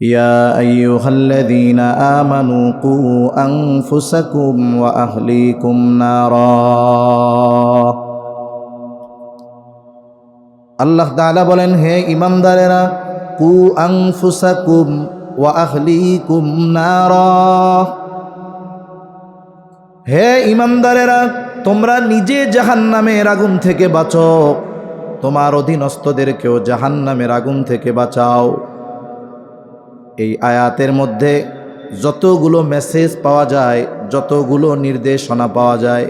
يا أيها الذين آمنوا قوا أنفسكم وأهليكم نارا আল্লাহ তাআলা বলেন, হে ঈমানদারেরা, কু আনফুসাকুম ওয়া আহলিকুম নারা, হে ঈমানদারেরা, তোমরা নিজে জাহান্নামের আগুন থেকে বাঁচো, তোমার অধীনস্থদেরকেও জাহান্নামের আগুন থেকে বাঁচাও। এই আয়াতের মধ্যে যতগুলো মেসেজ পাওয়া যায়, যতগুলো নির্দেশনা পাওয়া যায়,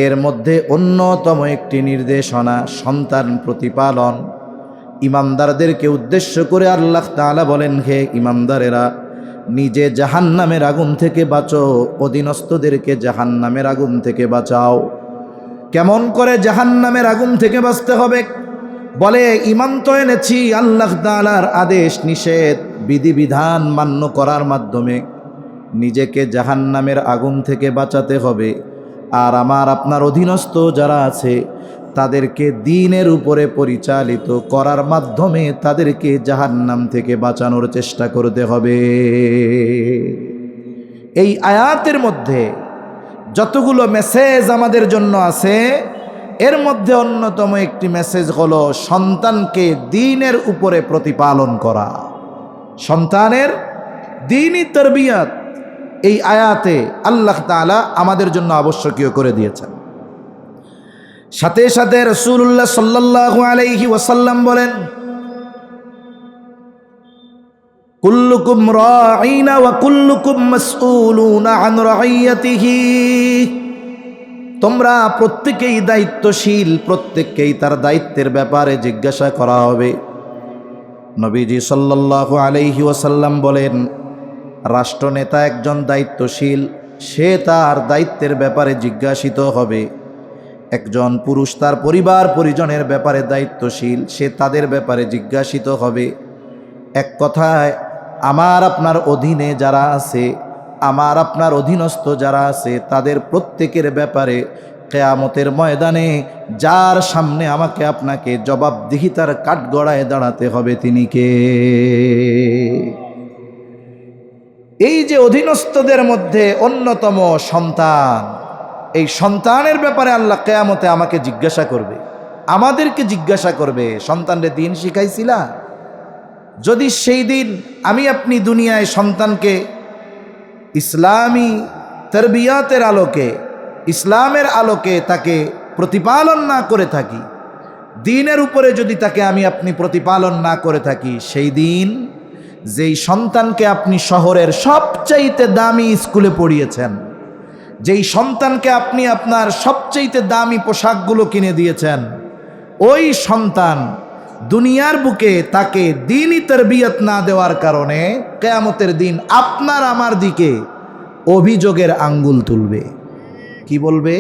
এর মধ্যে অন্যতম একটি নির্দেশনা সন্তান প্রতিপালন। ঈমানদারদেরকে উদ্দেশ্য করে আল্লাহ তাআলা বলেন, হে ঈমানদারেরা, নিজে জাহান্নামের আগুন থেকে বাঁচো, অধীনস্থদেরকে জাহান্নামের আগুন থেকে বাঁচাও। কেমন করে জাহান্নামের আগুন থেকে বাঁচতে হবে? বলে, ঈমান তো এনেছি আল্লাহ তাআলার আদেশ নিষেধ বিধিবিধান মান্য করার মাধ্যমে নিজেকে জাহান্নামের আগুন থেকে বাঁচাতে হবে। আর আমার আপনার অধীনস্থ যারা আছে তাদেরকে দ্বীনের উপরে পরিচালিত করার মাধ্যমে তাদেরকে জাহান্নাম থেকে বাঁচানোর চেষ্টা করতে হবে। এই আয়াতের মধ্যে যতগুলো মেসেজ আমাদের জন্য আছে, এর মধ্যে অন্যতম একটি মেসেজ হলো সন্তানকে দ্বীনের উপরে প্রতিপালন করা, সন্তানের দ্বীনি তারবিয়াত। এই আয়াতে আল্লাহ তাআলা আমাদের জন্য আবশ্যকীয় করে দিয়েছেন। সাথে সাথে রাসূলুল্লাহ সাল্লাল্লাহু আলাইহি ওয়াসাল্লাম বলেন, কুল্লুকুম রাঈনা ওয়া কুল্লুকুম মাসউলুনা আন রাইয়াতিহি, তোমরা প্রত্যেকেই দায়িত্বশীল, প্রত্যেককেই তার দায়িত্বের ব্যাপারে জিজ্ঞাসা করা হবে। নবীজি সাল্লাল্লাহু আলাইহি ওয়াসাল্লাম বলেন, রাষ্ট্রনেতা একজন দায়িত্বশীল, সে তার দায়িত্বের ব্যাপারে জিজ্ঞাসিত হবে। একজন পুরুষ তার পরিবার পরিজনের ব্যাপারে দায়িত্বশীল, সে তাদের ব্যাপারে জিজ্ঞাসিত হবে। এক কথায়, আমার আপনার অধীনে যারা আছে, আমার আপনার অধীনস্থ যারা আছে, তাদের প্রত্যেকের ব্যাপারে কিয়ামতের ময়দানে যার সামনে আমাকে আপনাকে জবাবদিহিতার কাঠগড়ায় দাঁড়াতে হবে, তিনি কে? এই যে অধীনস্থদের মধ্যে অন্যতম সন্তান, এই সন্তানের ব্যাপারে আল্লাহ কিয়ামতে আমাকে জিজ্ঞাসা করবে, আমাদেরকে জিজ্ঞাসা করবে, সন্তানরে দ্বীন শিখাইছিলা? যদি সেই দিন আমি আপনি দুনিয়ায় সন্তানকে ইসলামী তারবিয়াতের আলোকে, ইসলামের আলোকে তাকে প্রতিপালন না করে থাকি, দ্বীনের উপরে যদি তাকে আমি আপনি প্রতিপালন না করে থাকি, সেই দিন যেই সন্তানকে আপনি শহরের সবচাইতে দামি স্কুলে পড়িয়েছেন, যেই সন্তানকে আপনি আপনার সবচাইতে দামি পোশাকগুলো কিনে দিয়েছেন, ওই সন্তান দুনিয়ার বুকে তাকে দ্বীনি তারবিয়ত না দেওয়ার কারণে কিয়ামতের দিন আপনার আমার দিকে অভিযোগের আঙ্গুল তুলবে। কি বলবে?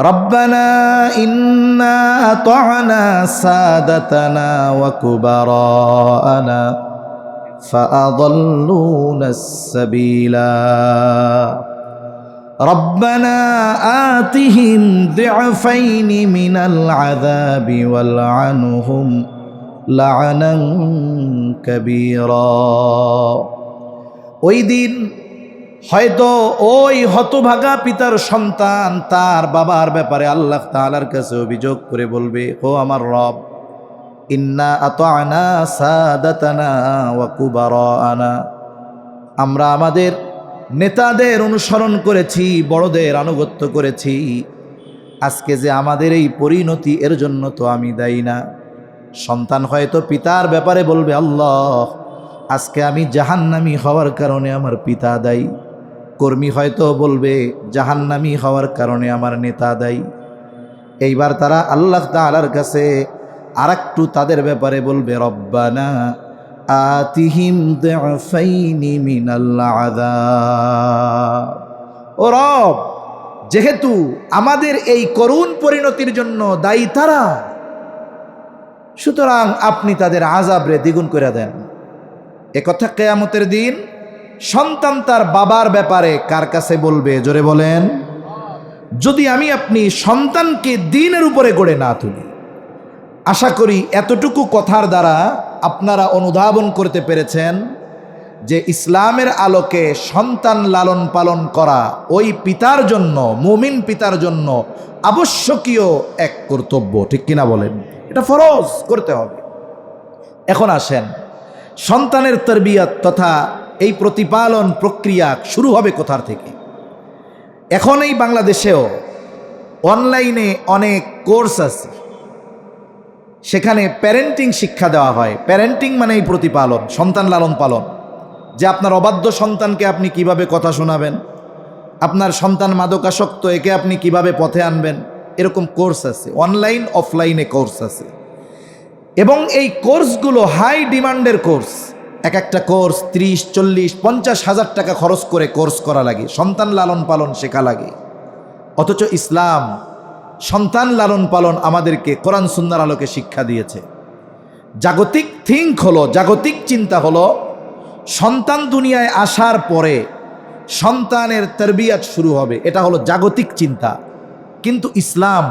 রব্বানা ইন্না আতা'না সাদাতানা ওয়া কুবারানা ফাআদাল্লুনাস সাবিলা রব্বানা আতিহিম দি'ফাইনি মিনাল আযাবি ওয়ালআনহুম লা'নান কাবীরা। ওই দিন হয়তো ওই হতভাগা পিতার সন্তান তার বাবার ব্যাপারে আল্লাহ তাআলার কাছে অভিযোগ করে বলবে, ও আমার রব, ইন্না আতা'না সাদাতানা ওয়া কুবারানা, আমরা আমাদের নেতাদের অনুসরণ করেছি, বড়দের আনুগত্য করেছি, আজকে যে আমাদের এই পরিণতি, এর জন্য তো আমি দায়ী না। সন্তান হয়তো পিতার ব্যাপারে বলবে, আল্লাহ, আজকে আমি জাহান্নামী হওয়ার কারণে আমার পিতা দায়ী। কর্মী হয়তো বলবে, জাহান্নামী হওয়ার কারণে আমার নেতা দায়ী। এইবার তারা আল্লাহ তাআলার কাছে আরেকটু তাদের ব্যাপারে বলবে, রব্বানা আতিহিম দি'ফাইনি মিনাল আযাব। ও রব, যেহেতু আমাদের এই করুণ পরিণতির জন্য দায়ী তারা, সুতরাং আপনি তাদের আযাবরে দ্বিগুণ করে দেন। একথা কিয়ামতের দিন সন্তান তার বাবার ব্যাপারে কার কাছে বলবে? জোরে বলেন। যদি আমি আপনি সন্তানকে দ্বীনের উপরে গড়ে না তুলি, আশা করি এতটুকু কথার দ্বারা আপনারা অনুধাবন করতে পেরেছেন যে ইসলামের আলোকে সন্তান লালন পালন করা ওই পিতার জন্য, মুমিন পিতার জন্য আবশ্যকীয় এক কর্তব্য, ঠিক কিনা বলেন? এটা ফরজ, করতে হবে। এখন আসেন, সন্তানের তরবিয়ত তথা এই প্রতিপালন প্রক্রিয়া শুরু হবে কোথার থেকে? এখন এই বাংলাদেশেও অনলাইনে অনেক কোর্স আছে, সেখানে প্যারেন্টিং শিক্ষা দেওয়া হয়। প্যারেন্টিং মানে এই প্রতিপালন, সন্তান লালন পালন, যে আপনার অবাধ্য সন্তানকে আপনি কিভাবে কথা শোনাবেন, আপনার সন্তান মাদকাসক্ত, একে আপনি কিভাবে পথে আনবেন, এরকম কোর্স আছে, অনলাইন অফলাইনে কোর্স আছে। এবং এই কোর্সগুলো হাই ডিমান্ডের কোর্স। এক একটা কোর্স 30, 40, 50 হাজার টাকা খরচ করে কোর্স করা লাগে, সন্তান লালন পালন শেখা লাগে। অথচ ইসলাম সন্তান লালন পালন আমাদেরকে কোরআন সুন্নাহর আলোকে শিক্ষা দিয়েছে। জাগতিক থিঙ্ক হলো, জাগতিক চিন্তা হলো, সন্তান দুনিয়ায় আসার পরে সন্তানের তরবিয়ত শুরু হবে, এটা হলো জাগতিক চিন্তা। কিন্তু ইসলাম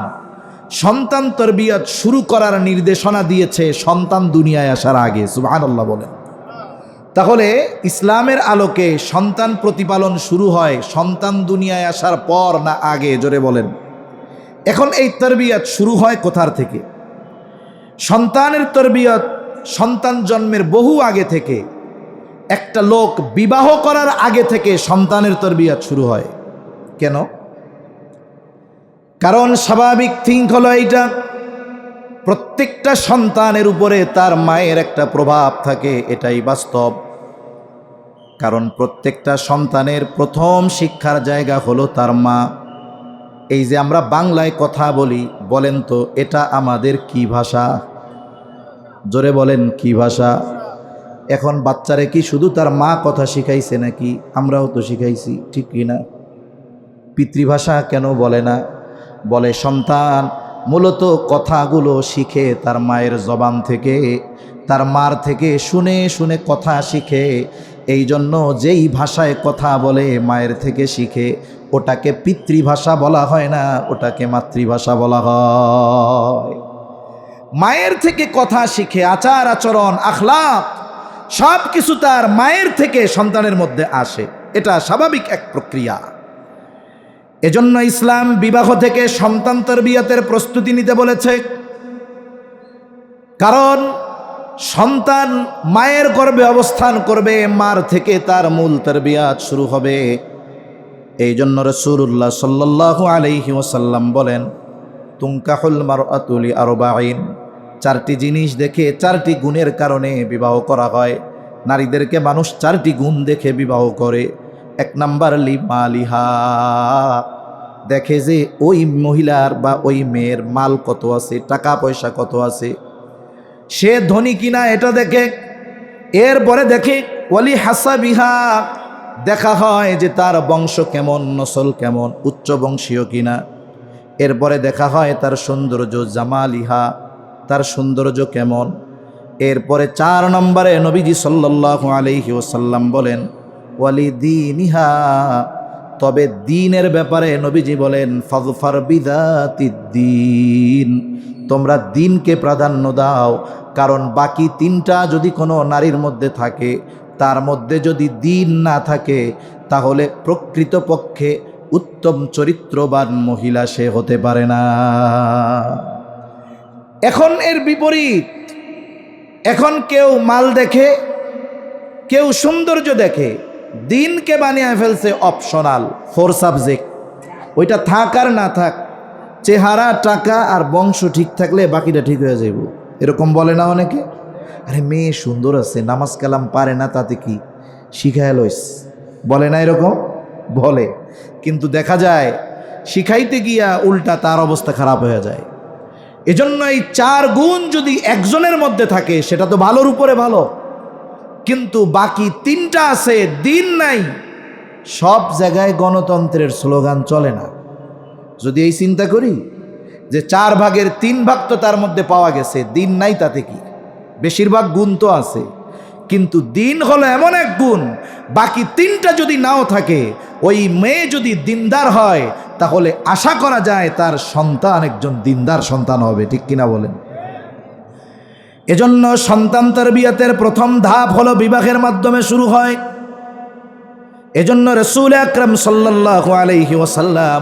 সন্তান তরবিয়ত শুরু করার নির্দেশনা দিয়েছে সন্তান দুনিয়ায় আসার আগে। সুবহানাল্লাহ বলেন। তাহলে ইসলামের আলোকে সন্তান প্রতিপালন শুরু হয় সন্তান দুনিয়ায় আসার পর না আগে? জোরে বলেন। এখন এই তরবিয়ত শুরু হয় কোথার থেকে? সন্তানের তরবিয়ত সন্তান জন্মের বহু আগে থেকে, একটা লোক বিবাহ করার আগে থেকে সন্তানের তরবিয়ত শুরু হয়। কেন? কারণ স্বাভাবিক থিঙ্ক হলো এইটা, প্রত্যেকটা সন্তানের উপরে তার মায়ের একটা প্রভাব থাকে, এটাই বাস্তব। কারণ প্রত্যেকটা সন্তানের প্রথম শিক্ষার জায়গা হলো তার মা। এই যে আমরা বাংলায় কথা বলি, বলেন তো এটা আমাদের কি ভাষা? জোরে বলেন, কি ভাষা? এখন বাচ্চারে কি শুধু তার মা কথা শিখাইছে নাকি? আমরাও তো শিখাইছি, ঠিক কি না? পিতৃভাষা কেন বলে না? বলে সন্তান মূলত কথাগুলো শিখে তার মায়ের জবান থেকে, তার মার থেকে শুনে শুনে কথা শিখে। এই জন্য যেই ভাষায় কথা বলে মায়ের থেকে শিখে, ওটাকে পিতৃভাষা বলা হয় না, ওটাকে মাতৃভাষা বলা হয়। মায়ের থেকে কথা শিখে, আচার আচরণ আখলাক সব কিছু তার মায়ের থেকে সন্তানের মধ্যে আসে, এটা স্বাভাবিক এক প্রক্রিয়া। এজন্য ইসলাম বিবাহ থেকে সন্তান তরবিয়তের প্রস্তুতি নিতে বলেছে। কারণ সন্তান মায়ের গর্ভে অবস্থান করবে, মার থেকে তার মূল তরবিয়ত শুরু হবে। এই জন্য রাসূলুল্লাহ সাল্লাল্লাহু আলাইহি ওয়াসাল্লাম বলেন, তুনকাহুল মারআতু লিআরবাঈন, 4টি জিনিস দেখে, 4টি গুণের কারণে বিবাহ করা হয়। নারীদেরকে মানুষ 4টি গুণ দেখে বিবাহ করে। 1 নাম্বার লিমালিহা, দেখে যে ওই মহিলার বা ওই মেয়ের মাল কত আছে, টাকা পয়সা কত আছে, সে ধনী কিনা এটা দেখে। এরপরে দেখে ওয়ালি হাসাবিহা, দেখা হয় যে তার বংশ কেমন, নসল কেমন, উচ্চ বংশীয় কিনা। এরপরে দেখা হয় তার সৌন্দর্য, জামালিহা, তার সৌন্দর্য কেমন। এরপরে 4 নম্বরে নবীজি সাল্লাল্লাহু আলাইহি ওয়াসাল্লাম বলেন ওয়ালি দীনিহা, তবে দ্বীনের ব্যাপারে নবীজি বলেন ফাযফার বিযাতিদ্দীন, তোমরা দ্বীনকে প্রাধান্য দাও। কারণ বাকি 3টা যদি কোনো নারীর মধ্যে থাকে, তার মধ্যে যদি দ্বীন না থাকে, তাহলে প্রকৃতপক্ষে উত্তম চরিত্রবান মহিলা সে হতে পারে না। এখন এর বিপরীত, এখন কেউ মাল দেখে, কেউ সৌন্দর্য দেখে, দ্বীনকে বানিয়ে ফেলছে অপশনাল, 4 সাবজেক্ট। ওইটা থাক আর না থাক, চেহারা, টাকা আর বংশ ঠিক থাকলে বাকিটা ঠিক হয়ে যাইব, এরকম বলে না অনেকে? আরে মেয়ে সুন্দর আছে, নামাজ কালাম পারে না, তাতে কি, শিখায় লইস, বলে না এরকম? বলে। কিন্তু দেখা যায় শিখাইতে গিয়া উল্টা তার অবস্থা খারাপ হয়ে যায়। এজন্য এই 4 গুণ যদি একজনের মধ্যে থাকে সেটা তো ভালোর উপরে ভালো, কিন্তু বাকি 3টা আছে, দ্বীন নাই, সব জায়গায় গণতন্ত্রের স্লোগান চলে না। যদি এই চিন্তা করি যে 4 ভাগের 3 ভাগ তো তার মধ্যে পাওয়া গেছে, দ্বীন নাই, তাতে কি, বেশিরভাগ গুণ তো আছে। কিন্তু দ্বীন হলো এমন এক গুণ, বাকি 3টা যদি নাও থাকে, ওই মেয়ে যদি দিনদার হয়, তাহলে আশা করা যায় তার সন্তান একজন দিনদার সন্তান হবে, ঠিক কিনা বলেন? এজন্য সন্তান তারবিয়াতের প্রথম ধাপ হলো বিবাহের মাধ্যমে শুরু হয়। এজন্য রাসূল আকরাম সাল্লাল্লাহু আলাইহি ওয়াসাল্লাম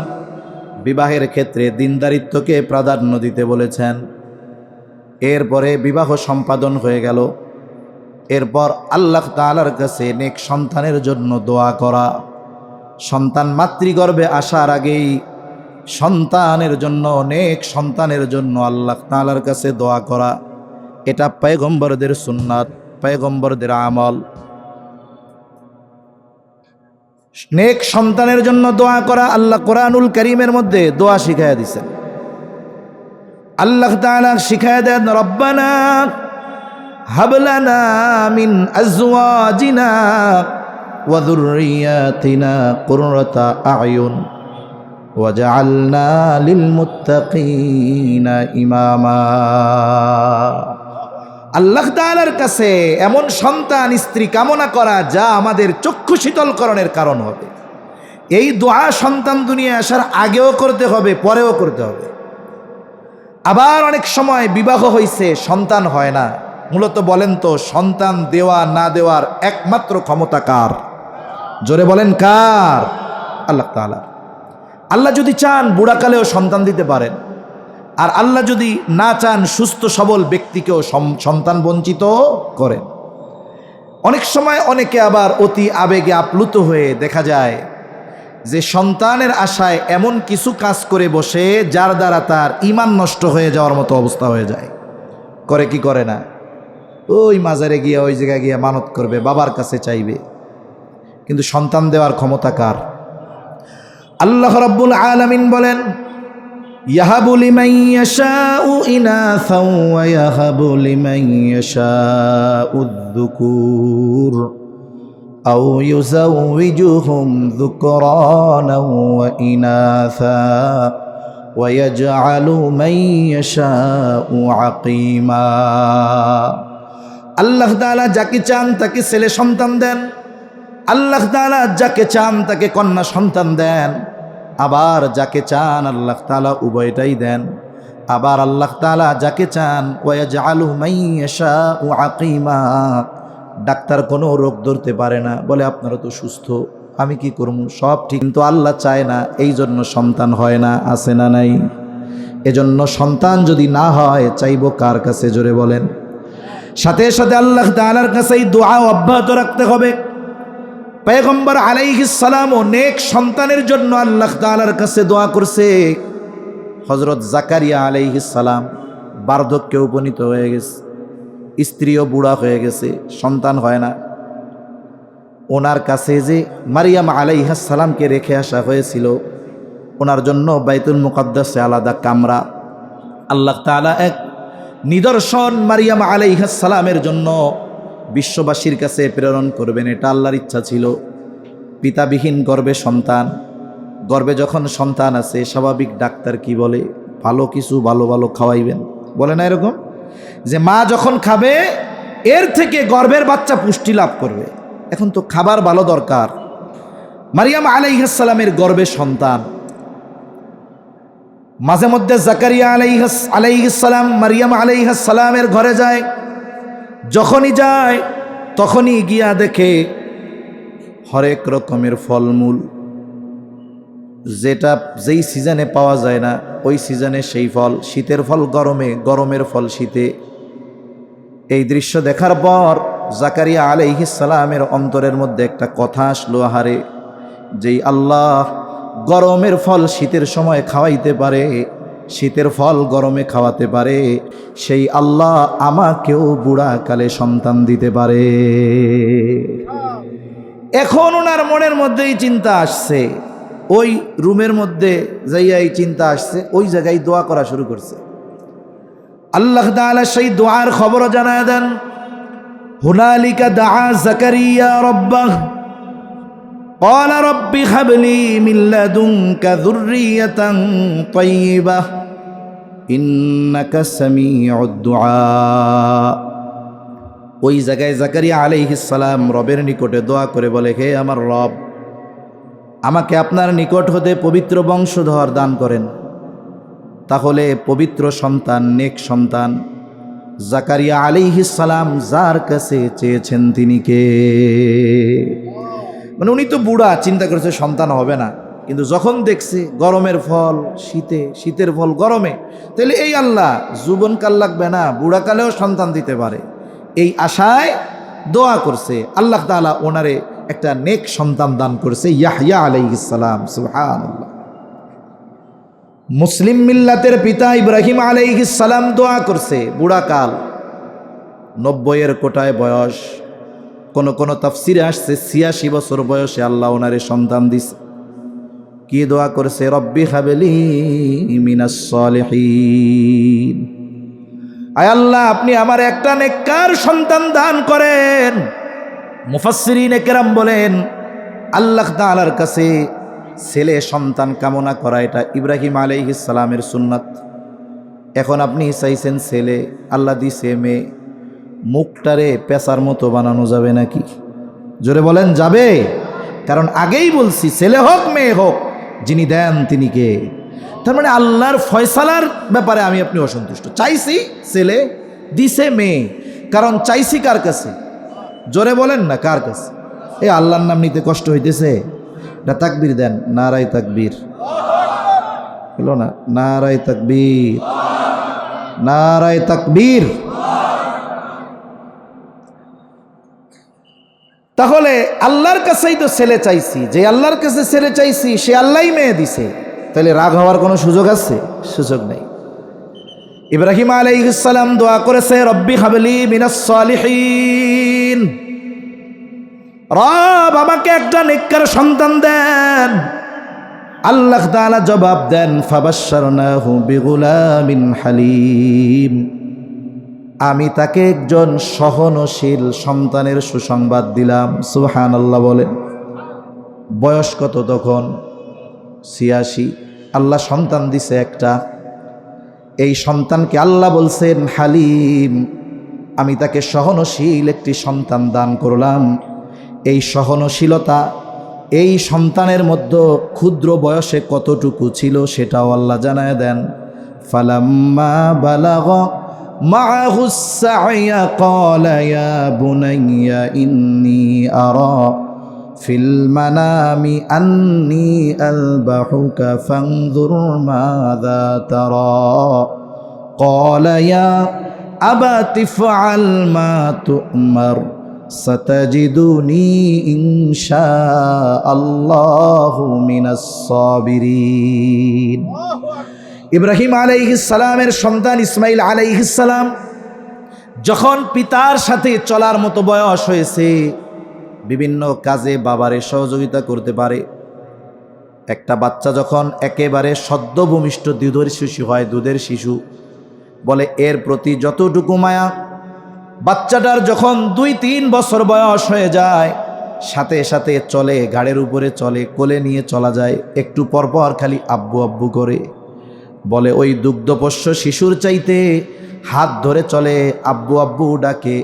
বিবাহের ক্ষেত্রে দিনদারিত্বকে প্রাধান্য দিতে বলেছেন। এরপরে বিবাহ সম্পাদন হয়ে গেল, এরপর আল্লাহ তাআলার কাছে নেক সন্তানের জন্য দোয়া করা। সন্তান মাতৃগর্ভে আসার আগেই সন্তানের জন্য, নেক সন্তানের জন্য আল্লাহ তাআলার কাছে দোয়া করা, এটা পয়গম্বরদের সুন্নাত, পয়গম্বরদের আমল। নেক সন্তানের জন্য দোয়া করা আল্লাহ কোরআনুল কারীমের মধ্যে দোয়া শিখাইয়া দিয়েছেন। আল্লাহ তাআলা শিখাইয়া দেন, রব্বানা হাবলানা মিন আজওয়াজিনা ওয়া যুররিয়াতিনা কুররাতা আয়ুন ওয়াজআলনা লিল মুত্তাকিনা ইমামা। আল্লাহ তাআলার কাছে এমন সন্তান স্ত্রী কামনা করা যা আমাদের চক্ষু শীতলকরণের কারণ হবে। এই দোয়া সন্তান দুনিয়ায় আসার আগেও করতে হবে, পরেও করতে হবে। আবার অনেক সময় বিবাহ হইছে, সন্তান হয় না। মূলত বলেন তো, সন্তান দেওয়া না দেওয়ার একমাত্র ক্ষমতা কার? জোরে বলেন কার? আল্লাহ তাআলা। আল্লাহ যদি চান বুড়াকালেও সন্তান দিতে পারেন, আর আল্লাহ যদি না চান সুস্থ সবল ব্যক্তিকেও সন্তান বঞ্চিত করেন। অনেক সময় অনেকে আবার অতি আবেগে আপ্লুত হয়ে দেখা যায় যে সন্তানের আশায় এমন কিছু কাজ করে বসে যার দ্বারা তার ঈমান নষ্ট হয়ে যাওয়ার মতো অবস্থা হয়ে যায়। করে কি করে না? ওই মাজারে গিয়ে, ওই জায়গায় গিয়ে মানত করবে, বাবার কাছে চাইবে। কিন্তু সন্তান দেওয়ার ক্ষমতা কার? আল্লাহ রাব্বুল আলামিন বলেন, ইয়াহাবু লিমান ইয়াশাউ ইনাসাও ওয়া ইয়াহাবু লিমান ইয়াশাউ যুকুর আও ইউযাউযুহুম যুকরানা ওয়া ইনাসা ওয়া ইয়াজআলু মান ইয়াশাউ আকীমা। আল্লাহ তাআলা যাকে চান তাকে ছেলে সন্তান দেন, আল্লাহ তাআলা যাকে চান তাকে কন্যা সন্তান দেন, আবার যাকে চান আল্লাহ তাআলা উভয়টাই দেন। আবার আল্লাহ তাআলা যাকে চান ওয়াজআলু মান ইয়াশাউ আকীমা। ডাক্তার কোনো রোগ ধরতে পারে না, বলে আপনারা তো সুস্থ, আমি কি করব, সব ঠিক, কিন্তু আল্লাহ চায় না, এই জন্য সন্তান হয় না। আছে না নাই? এজন্য সন্তান যদি না হয় চাইবো কার কাছে? জোরে বলেন। সাথে সাথে আল্লাহ তাআলার কাছে এই দোয়া অব্যাহত রাখতে হবে। পয়গম্বর আলাইহিস সালামও নেক সন্তানের জন্য আল্লাহ তাআলার কাছে দোয়া করছে। হযরত জাকারিয়া আলাইহিস সালাম বার্ধক্যে উপনীত হয়ে গেছে, স্ত্রীও বুড়া হয়ে গেছে, সন্তান হয় না। ওনার কাছে যে মারিয়াম আলাইহিস সালামকে রেখে আসা হয়েছিল, ওনার জন্য বাইতুল মুকাদ্দাসে আলাদা কামরা আল্লাহ তাআলা এক নিদর্শন মারিয়াম আলাইহিস সালামের জন্য বিশ্ববাসীর কাছে প্রেরণ করবেন, এটা আল্লাহর ইচ্ছা ছিল। পিতাবিহীন গর্ভে সন্তান, গর্ভে যখন সন্তান আছে স্বাভাবিক ডাক্তার কি বলে, ভালো কিছু ভালো ভালো খাওয়াইবেন, বলে না এরকম? যে মা যখন খাবে এর থেকে গর্ভের বাচ্চা পুষ্টি লাভ করবে। এখন তো খাবার ভালো দরকার। মারিয়াম আলাইহিস সালামের গর্ভে সন্তান। মাঝে মধ্যে জাকারিয়া আলাইহিস সালাম মারিয়াম আলাইহিস সালামের ঘরে যায়। যখনই যায় তখনই গিয়া দেখে হরেক রকমের ফলমূল, যেটা যেই সিজনে পাওয়া যায় না ওই সিজনে সেই ফল, শীতের ফল গরমে, গরমের ফল শীতে। এই দৃশ্য দেখার পর জাকারিয়া আলাইহিস সালামের অন্তরের মধ্যে একটা কথা আসলো, আহারে, যেই আল্লাহ গরমের ফল শীতের সময় খাওয়াইতে পারে, শীতের ফল গরমে খাওয়াতে পারে, সেই আল্লাহ আমাকেও বুড়াকালে সন্তান দিতে পারে। এখন ওনার মনের মধ্যেই চিন্তা আসছে, ওই রুমের মধ্যে যাইয়া এই চিন্তা আসছে, ওই জায়গায় দোয়া করা শুরু করছে। আল্লাহ তাআলা সেই দোয়ার খবরও জানায় দেন, হুনালিকা দাআ জাকারিয়া রাব্বাহ قال رب هب لي من لدنك ذرية طيبة إنك سميع الدعاء। ওই জায়গায় জাকারিয়া আলাইহিস সালাম রবের নিকটে দোয়া করে বলে, হে আমার রব, আমাকে আপনার নিকট হতে পবিত্র বংশধর দান করেন, তাহলে পবিত্র সন্তান, নেক সন্তান জাকারিয়া আলাইহিস সালাম যার কাছে চেয়েছেন তিনি কে? মানে উনি তো বুড়া, চিন্তা করেছে সন্তান হবে না, কিন্তু যখন দেখছে গরমের ফল শীতে, শীতের ফল গরমে, তাহলে এই আল্লাহ যৌবনকাল লাগবে না, বুড়াকালেও সন্তান দিতে পারে, এই আশায় দোয়া করছে। আল্লাহ তাআলা ওনারে একটা নেক সন্তান দান করেছে, ইয়াহইয়া আলাইহিস সালাম। সুবহানাল্লাহ। মুসলিম মিল্লাতের পিতা ইব্রাহিম আলাইহিস সালাম দোয়া করছে, বুড়াকাল 90-এর কোটায় বয়স, কোন কোন তাফসিরে আসছে 86 বছর বয়সে আল্লাহ ওনারে সন্তান দিছে। কি দোয়া করেছে? রব্বি হাবলি মিনাস সলিহিন, আয় আল্লাহ আপনি আমার একটা নেককার সন্তান দান করেন। মুফাসসিরিনে কেরাম বলেন আল্লাহ তাআলার কাছে ছেলে সন্তান কামনা করা এটা ইব্রাহিম আলাইহিস সালামের সুন্নাত। এখন আপনি চাইছেন ছেলে, আল্লাহ দিছে মেয়ে, মুখটারে পেঁচার মতো বানানো যাবে নাকি? জোরে বলেন যাবে? কারণ আগেই বলছি ছেলে হোক মেয়ে হোক যিনি দেন তিনি কে? তার মানে আল্লাহর ফয়সালার ব্যাপারে আমি আপনি অসন্তুষ্ট। চাইছি ছেলে, দিছে মেয়ে, কারণ চাইছি কার কাছে? জোরে বলেন না কার কাছে? এই আল্লাহর নাম নিতে কষ্ট হইতেছে না? তাকবীর দেন, নারায়ে তাকবীর। হলো না? নারায়ে তাকবীর, নারায়ে তাকবীর। তাহলে আল্লাহর কাছেই তো ছেলে চাইছি, যে আল্লাহর কাছে ছেলে চাইছি সে আল্লাহই মেয়ে দিছে, তাহলে রাগ হওয়ার কোনো সুযোগ আছে? সুযোগ নেই। ইব্রাহিম আলাইহিস সালাম দোয়া করেছে রব্বি হাবলি মিনাস সলিহিন, রব আমাকে একটা নেককার সন্তান দেন। আল্লাহ তাআলা জবাব দেন ফাবাশশারনাহু বিগুলামিন হালিম, আমি তাকে একজন সহনশীল সন্তানের সুসংবাদ দিলাম। সুবহানাল্লাহ বলেন। বয়স কত তখন? 86। আল্লাহ সন্তান দিছে একটা। এই সন্তানকে আল্লাহ বলছেন হালিম, আমি তাকে সহনশীল একটি সন্তান দান করলাম। এই সহনশীলতা এই সন্তানের মধ্যে ক্ষুদ্র বয়সে কতটুকু ছিল সেটাও আল্লাহ জানায় দেন। ফালাম্মা বালাগা معه السعي قال يا بني إني أرى في المنام أني أذبحك فانظر ماذا ترى قال يا أبت افعل ما تؤمر ستجدني إن شاء الله من الصابرين। ইব্রাহিম আলাইহিস সালামের সন্তান ইসমাইল আলাইহিস সালাম যখন পিতার সাথে চলার মতো বয়স হয়েছে, বিভিন্ন কাজে বাবারে সহযোগিতা করতে পারে। একটা বাচ্চা যখন একেবারে সদ্য ভূমিষ্ঠ দুধের শিশু হয়, দুধের শিশু বলে এর প্রতি যতটুকু মায়া, বাচ্চাটার যখন 2-3 বছর বয়স হয়ে যায়, সাথে সাথে চলে, ঘাড়ের উপরে চলে, কোলে নিয়ে চলা যায়, একটু পরপর খালি আব্বু আব্বু করে বলে। ওই দুগ্ধপোষ্য শিশুর চাইতে হাত ধরে চলে, আব্বু আব্বু ডাকে।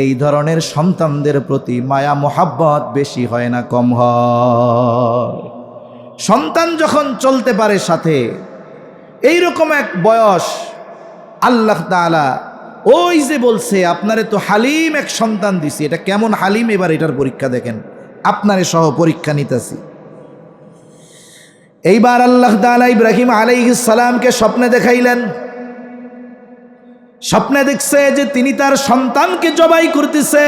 এই ধরনের সন্তানদের প্রতি মায়া মোহাব্বত বেশি হয় না কম হয়? সন্তান যখন চলতে পারে সাথে, এইরকম এক বয়স আল্লাহ তাআলা ওই যে বলছে আপনারে তো হালিম এক সন্তান দিছি, এটা কেমন হালিম এবার এটার পরীক্ষা দেখেন, আপনারে সহ পরীক্ষা নিতেছি। এইবার আল্লাহ তাআলা ইব্রাহিম আলাইহিস সালামকে স্বপ্নে দেখাইলেন। স্বপ্নে দেখছে যে তিনি তার সন্তানকে জবাই করতেছে।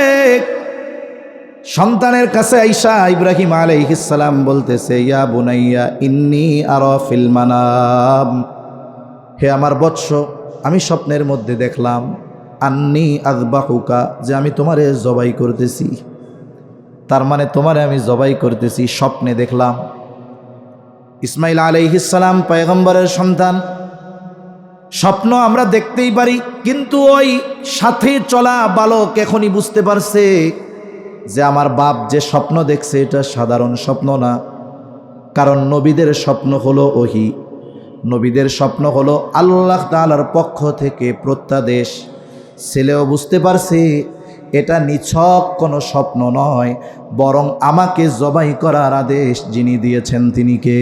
সন্তানের কাছে আইসা ইব্রাহিম আলাইহিস সালাম বলতেছে ইয়া বুনাইয়া ইন্নী আরা ফিল মানাম, হে আমার বৎস, আমি স্বপ্নের মধ্যে দেখলাম আন্নী আযবাহুকা, যে আমি তোমারে জবাই করতেছি। তার মানে তোমারে আমি জবাই করতেছি, স্বপ্নে দেখলাম। ইসমাইল আলাইহিস সালাম পয়গম্বরের সন্তান, স্বপ্ন আমরা দেখতেই পারি, কিন্তু ওই সাথে চলা বালক এখনই বুঝতে পারছে যে আমার বাপ যে স্বপ্ন দেখছে এটা সাধারণ স্বপ্ন না। কারণ নবীদের স্বপ্ন হলো ওহী, নবীদের স্বপ্ন হলো আল্লাহ তাআলার পক্ষ থেকে প্রত্যাদেশ। ছেলেও বুঝতে পারছে এটা নিছক কোনো স্বপ্ন নয়, বরং আমাকে জবাই করার আদেশ যিনি দিয়েছেন তিনি কে?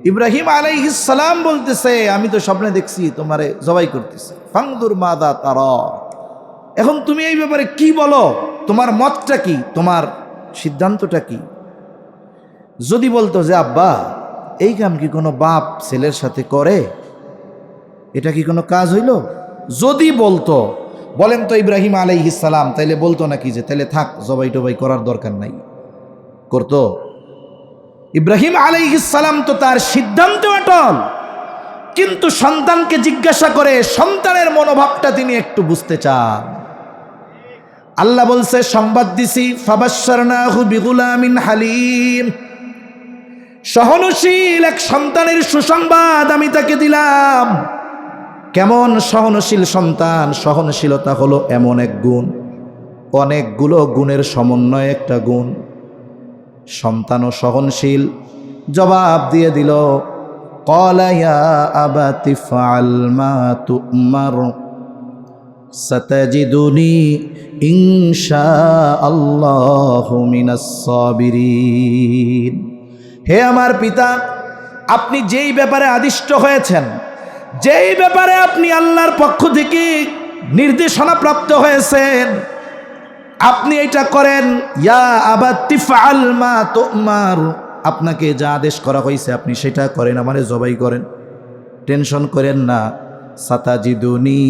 ইব্রাহিম আলাইহিস সালাম বলতেছে, আমি তো স্বপ্নে দেখছি তোমারে জবাই করতেছে। ফাংদুর মাদা তারা, এখন তুমি এই ব্যাপারে কি বলো, তোমার মতটা কি, তোমার সিদ্ধান্তটা কি? যদি বলতো যে আব্বা এই কাম কি কোনো বাপ ছেলের সাথে করে, এটা কি কোনো কাজ হইল? যদি বলতো, বলেন তো ইব্রাহিম আলাইহিস সালাম তাইলে বলতো নাকি যে তাইলে থাক জবাই টবাই করার দরকার নাই? করতো? ইব্রাহিম আলাইহিস সালাম তো তার সিদ্ধান্ত অটল, কিন্তু সন্তানকে জিজ্ঞাসা করে সন্তানের মনোভাবটা তিনি একটু বুঝতে চান। আল্লাহ বলছে, সংবাদ দিছি, ফাবাশশারনাহু বিগুলামিন হালিম, সহনশীল এক সন্তানের সুসংবাদ আমি তাকে দিলাম। কেমন সহনশীল সন্তান? সহনশীলতা হলো এমন এক গুণ, অনেকগুলো গুণের সমন্বয় একটা গুণ। সন্তানও সহনশীল, জবাব দিয়ে দিল, ক্বালা ইয়া আবাতি ফাআল মা তু'মার সাতাজিদুনি ইনশাআল্লাহু মিনাস সাবিরিন। হে আমার পিতা, আপনি যেই ব্যাপারে আদিষ্ট হয়েছেন, যেই ব্যাপারে আপনি আল্লাহর পক্ষ থেকে নির্দেশনা প্রাপ্ত হয়েছেন, আপনি এটা করেন। ইয়া আবাতি ফাআল মা তু'মার, আপনাকে যা আদেশ করা হয়েছে আপনি সেটা করেন, আমারে জবাই করেন, টেনশন করেন না। সাতাজিদুনি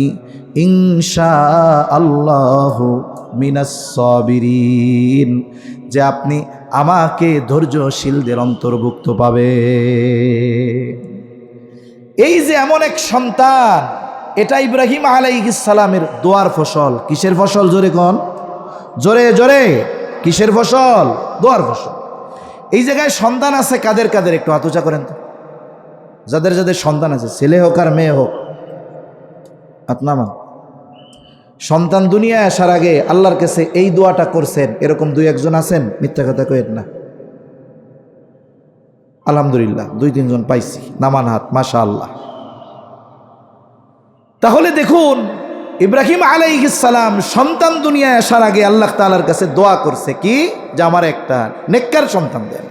ইনশাআল্লাহু মিনাস সাবিরিন, যে আপনি আমাকে ধৈর্যশীলদের অন্তর্ভুক্ত পাবে। এই যে এমন এক সন্তান, এটা ইব্রাহিম আলাইহিস সালামের দোয়ার ফসল। কিসের ফসল? জোরে কোন, জোরে জোরে, কিসের ফসল? দোয়ার ফসল। এই জায়গায় সন্তান আছে কাদের কাদের একটু হাত উঁচা করেন তো। যাদের যাদের সন্তান আছে, ছেলে হোক আর মেয়ে হোক, আপনামা সন্তান দুনিয়ায় আসার আগে আল্লাহর কাছে এই দোয়াটা করছেন, এরকম দুই একজন আছেন? মিথ্যা কথা কইেন না। আলহামদুলিল্লাহ 2-3 জন পাইছি, নামান হাত, মাশাআল্লাহ। তাহলে দেখুন, ইব্রাহিম আলাইহিস সালাম সন্তান দুনিয়ায় আসার আগে আল্লাহ তাআলার কাছে দোয়া করছে কি, যে আমার একটা নেককার সন্তান দেন।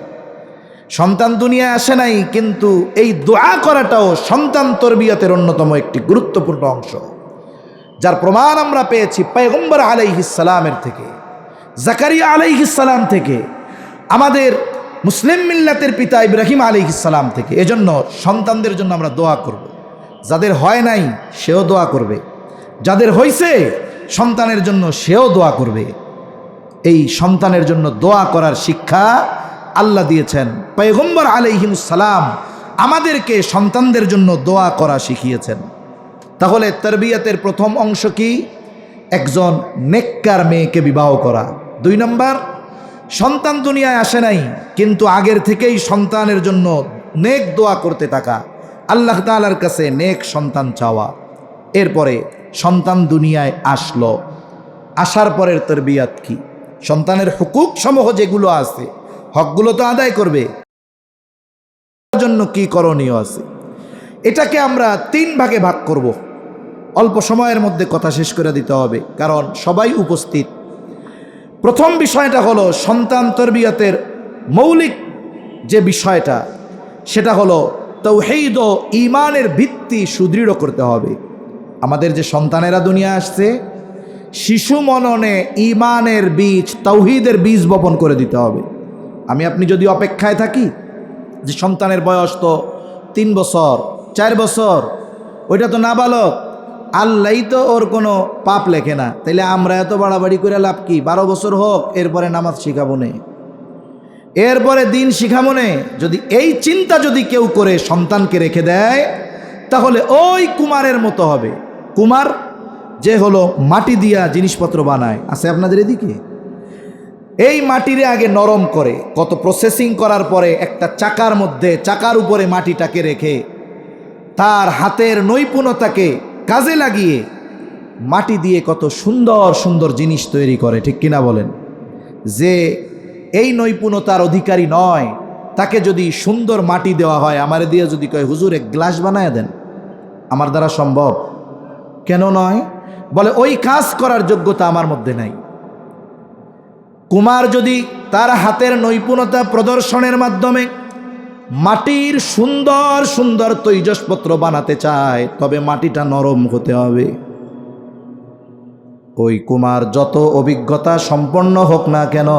সন্তান দুনিয়ায় আসে নাই, কিন্তু এই দোয়া করাটাও সন্তান তরবিয়তের অন্যতম একটি গুরুত্বপূর্ণ অংশ, যার প্রমাণ আমরা পেয়েছি পয়গম্বর আলাইহিস সালামের থেকে, জাকারিয়া আলাইহিস সালাম থেকে, আমাদের মুসলিম মিল্লাতের পিতা ইব্রাহিম আলাইহিস সালাম থেকে। এজন্য সন্তানদের জন্য আমরা দোয়া করব। যাদের হয় নাই সেও দোয়া করবে, যাদের হয়েছে সন্তানের জন্য সেও দোয়া করবে। এই সন্তানের জন্য দোয়া করার শিক্ষা আল্লাহ দিয়েছেন। পয়গম্বর আলাইহিস সালাম আমাদেরকে সন্তানদের জন্য দোয়া করা শিখিয়েছেন। তাহলে তরবিয়তের প্রথম অংশ কি? একজন নেককার মেয়েকে বিবাহ করা। 2 নম্বর, সন্তান দুনিয়ায় আসে নাই, কিন্তু আগের থেকেই সন্তানের জন্য নেক দোয়া করতে থাকা, আল্লাহ তাআলার কাছে নেক সন্তান চাওয়া। এরপরে সন্তান দুনিয়ায় আসলো, আসার পরের তরবিয়ত কি? সন্তানের হুকুক সমূহ যেগুলো আছে, হকগুলো তো আদায় করবে, জন্য কি করণীয় আছে, এটাকে আমরা 3 ভাগে ভাগ করব। অল্প সময়ের মধ্যে কথা শেষ করে দিতে হবে, কারণ সবাই উপস্থিত। প্রথম বিষয়টা হলো সন্তান তরবিয়তের মৌলিক যে বিষয়টা, সেটা হলো তাওহীদ ও ঈমানের ভিত্তি সুদৃঢ় করতে হবে। আমাদের যে সন্তানেরা দুনিয়া আসছে, শিশু মননে ঈমানের বীজ, তাওহীদের বীজ বপন করে দিতে হবে। আমি আপনি যদি অপেক্ষায় থাকি যে সন্তানের বয়স তো 3 বছর 4 বছর, ওইটা তো নাবালক, আল্লাহই তো ওর কোনো পাপ লেখে না, তাইলে আমরা এত বাড়াবাড়ি করে লাভ কি? 12 বছর হোক, এরপরে নামাজ শিখাবো নে, এরপরে দিন শিখাবো নে। যদি এই চিন্তা যদি কেউ করে সন্তানকে রেখে দেয়, তাহলে ওই কুমারের মতো হবে। কুমার যে হলো মাটি দিয়া জিনিসপত্র বানায়, আছে আপনাদের এদিকে? এই মাটিরে আগে নরম করে, কত প্রসেসিং করার পরে একটা চাকার মধ্যে, চাকার উপরে মাটিটাকে রেখে তার হাতের নৈপুণ্যতাকে কাজে লাগিয়ে মাটি দিয়ে কত সুন্দর সুন্দর জিনিস তৈরি করে, ঠিক কিনা বলেন? যে এই নৈপুণ্যতার অধিকারী নয়, তাকে যদি সুন্দর মাটি দেওয়া হয়, আমারে দিয়ে যদি কয় হুজুর এক গ্লাস বানায় দেন, আমার দ্বারা সম্ভব? কেন নয়? বলে ওই কাজ করার যোগ্যতা আমার মধ্যে নাই। কুমার যদি তার হাতের নৈপুণ্যতা প্রদর্শনের মাধ্যমে মাটির সুন্দর সুন্দর তৈজসপত্র বানাতে চায়, তবে মাটিটা নরম হতে হবে। ওই কুমার যত অভিজ্ঞতা সম্পন্ন হোক না কেন,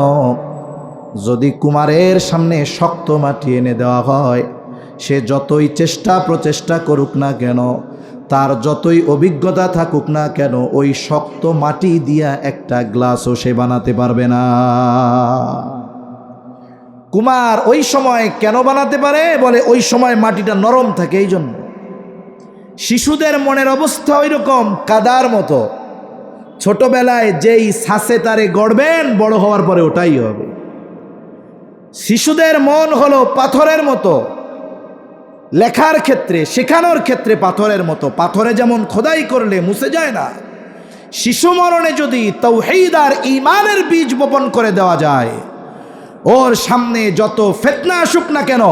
যদি কুমারের সামনে শক্ত মাটি এনে দেওয়া হয়, সে যতই চেষ্টা প্রচেষ্টা করুক না কেন, তার যতই অভিজ্ঞতা থাকুক না কেন, ওই শক্ত মাটি দিয়া একটা গ্লাসও সে বানাতে পারবে না। কুমার ওই সময় কেন বানাতে পারে? বলে ওই সময় মাটিটা নরম থাকে। এই জন্য শিশুদের মনের অবস্থা ওই রকম, কাদার মতো। ছোটবেলায় যেই ছাঁচে তারে গড়বেন, বড় হওয়ার পরে ওটাই হবে। শিশুদের মন হলো পাথরের মতো, লেখার ক্ষেত্রে শেখানোর ক্ষেত্রে পাথরের মতো। পাথরে যেমন খোদাই করলে মুছে যায় না, শিশু মরণে যদি তাওহীদ আর ঈমানের বীজ বপন করে দেওয়া যায়, ওর সামনে যত ফিতনা আসুক না কেন,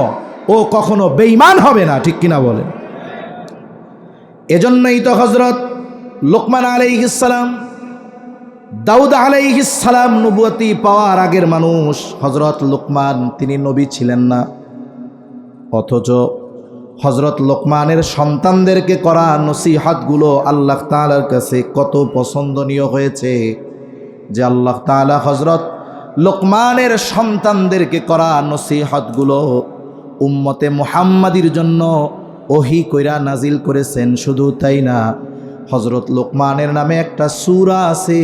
ও কখনো বেঈমান হবে না। ঠিক কিনা বলেন? এজন্যই তো হযরত লোকমান আলাইহিস সালাম, দাউদ আলাইহিস সালাম নবুয়তি পাওয়ার আগের মানুষ। হযরত লোকমান তিনি নবী ছিলেন না, অথচ হযরত লোকমানের সন্তানদেরকে করা নসিহতগুলো আল্লাহ তাআলার কাছে কত পছন্দনীয় হয়েছে যে আল্লাহ তাআলা হযরত লোকমানের সন্তানদেরকে করা নসিহতগুলো উম্মতে মুহাম্মাদির জন্য ওহী কইরা নাজিল করেছেন। শুধু তাই না, হযরত লোকমানের নামে একটা সূরা আছে,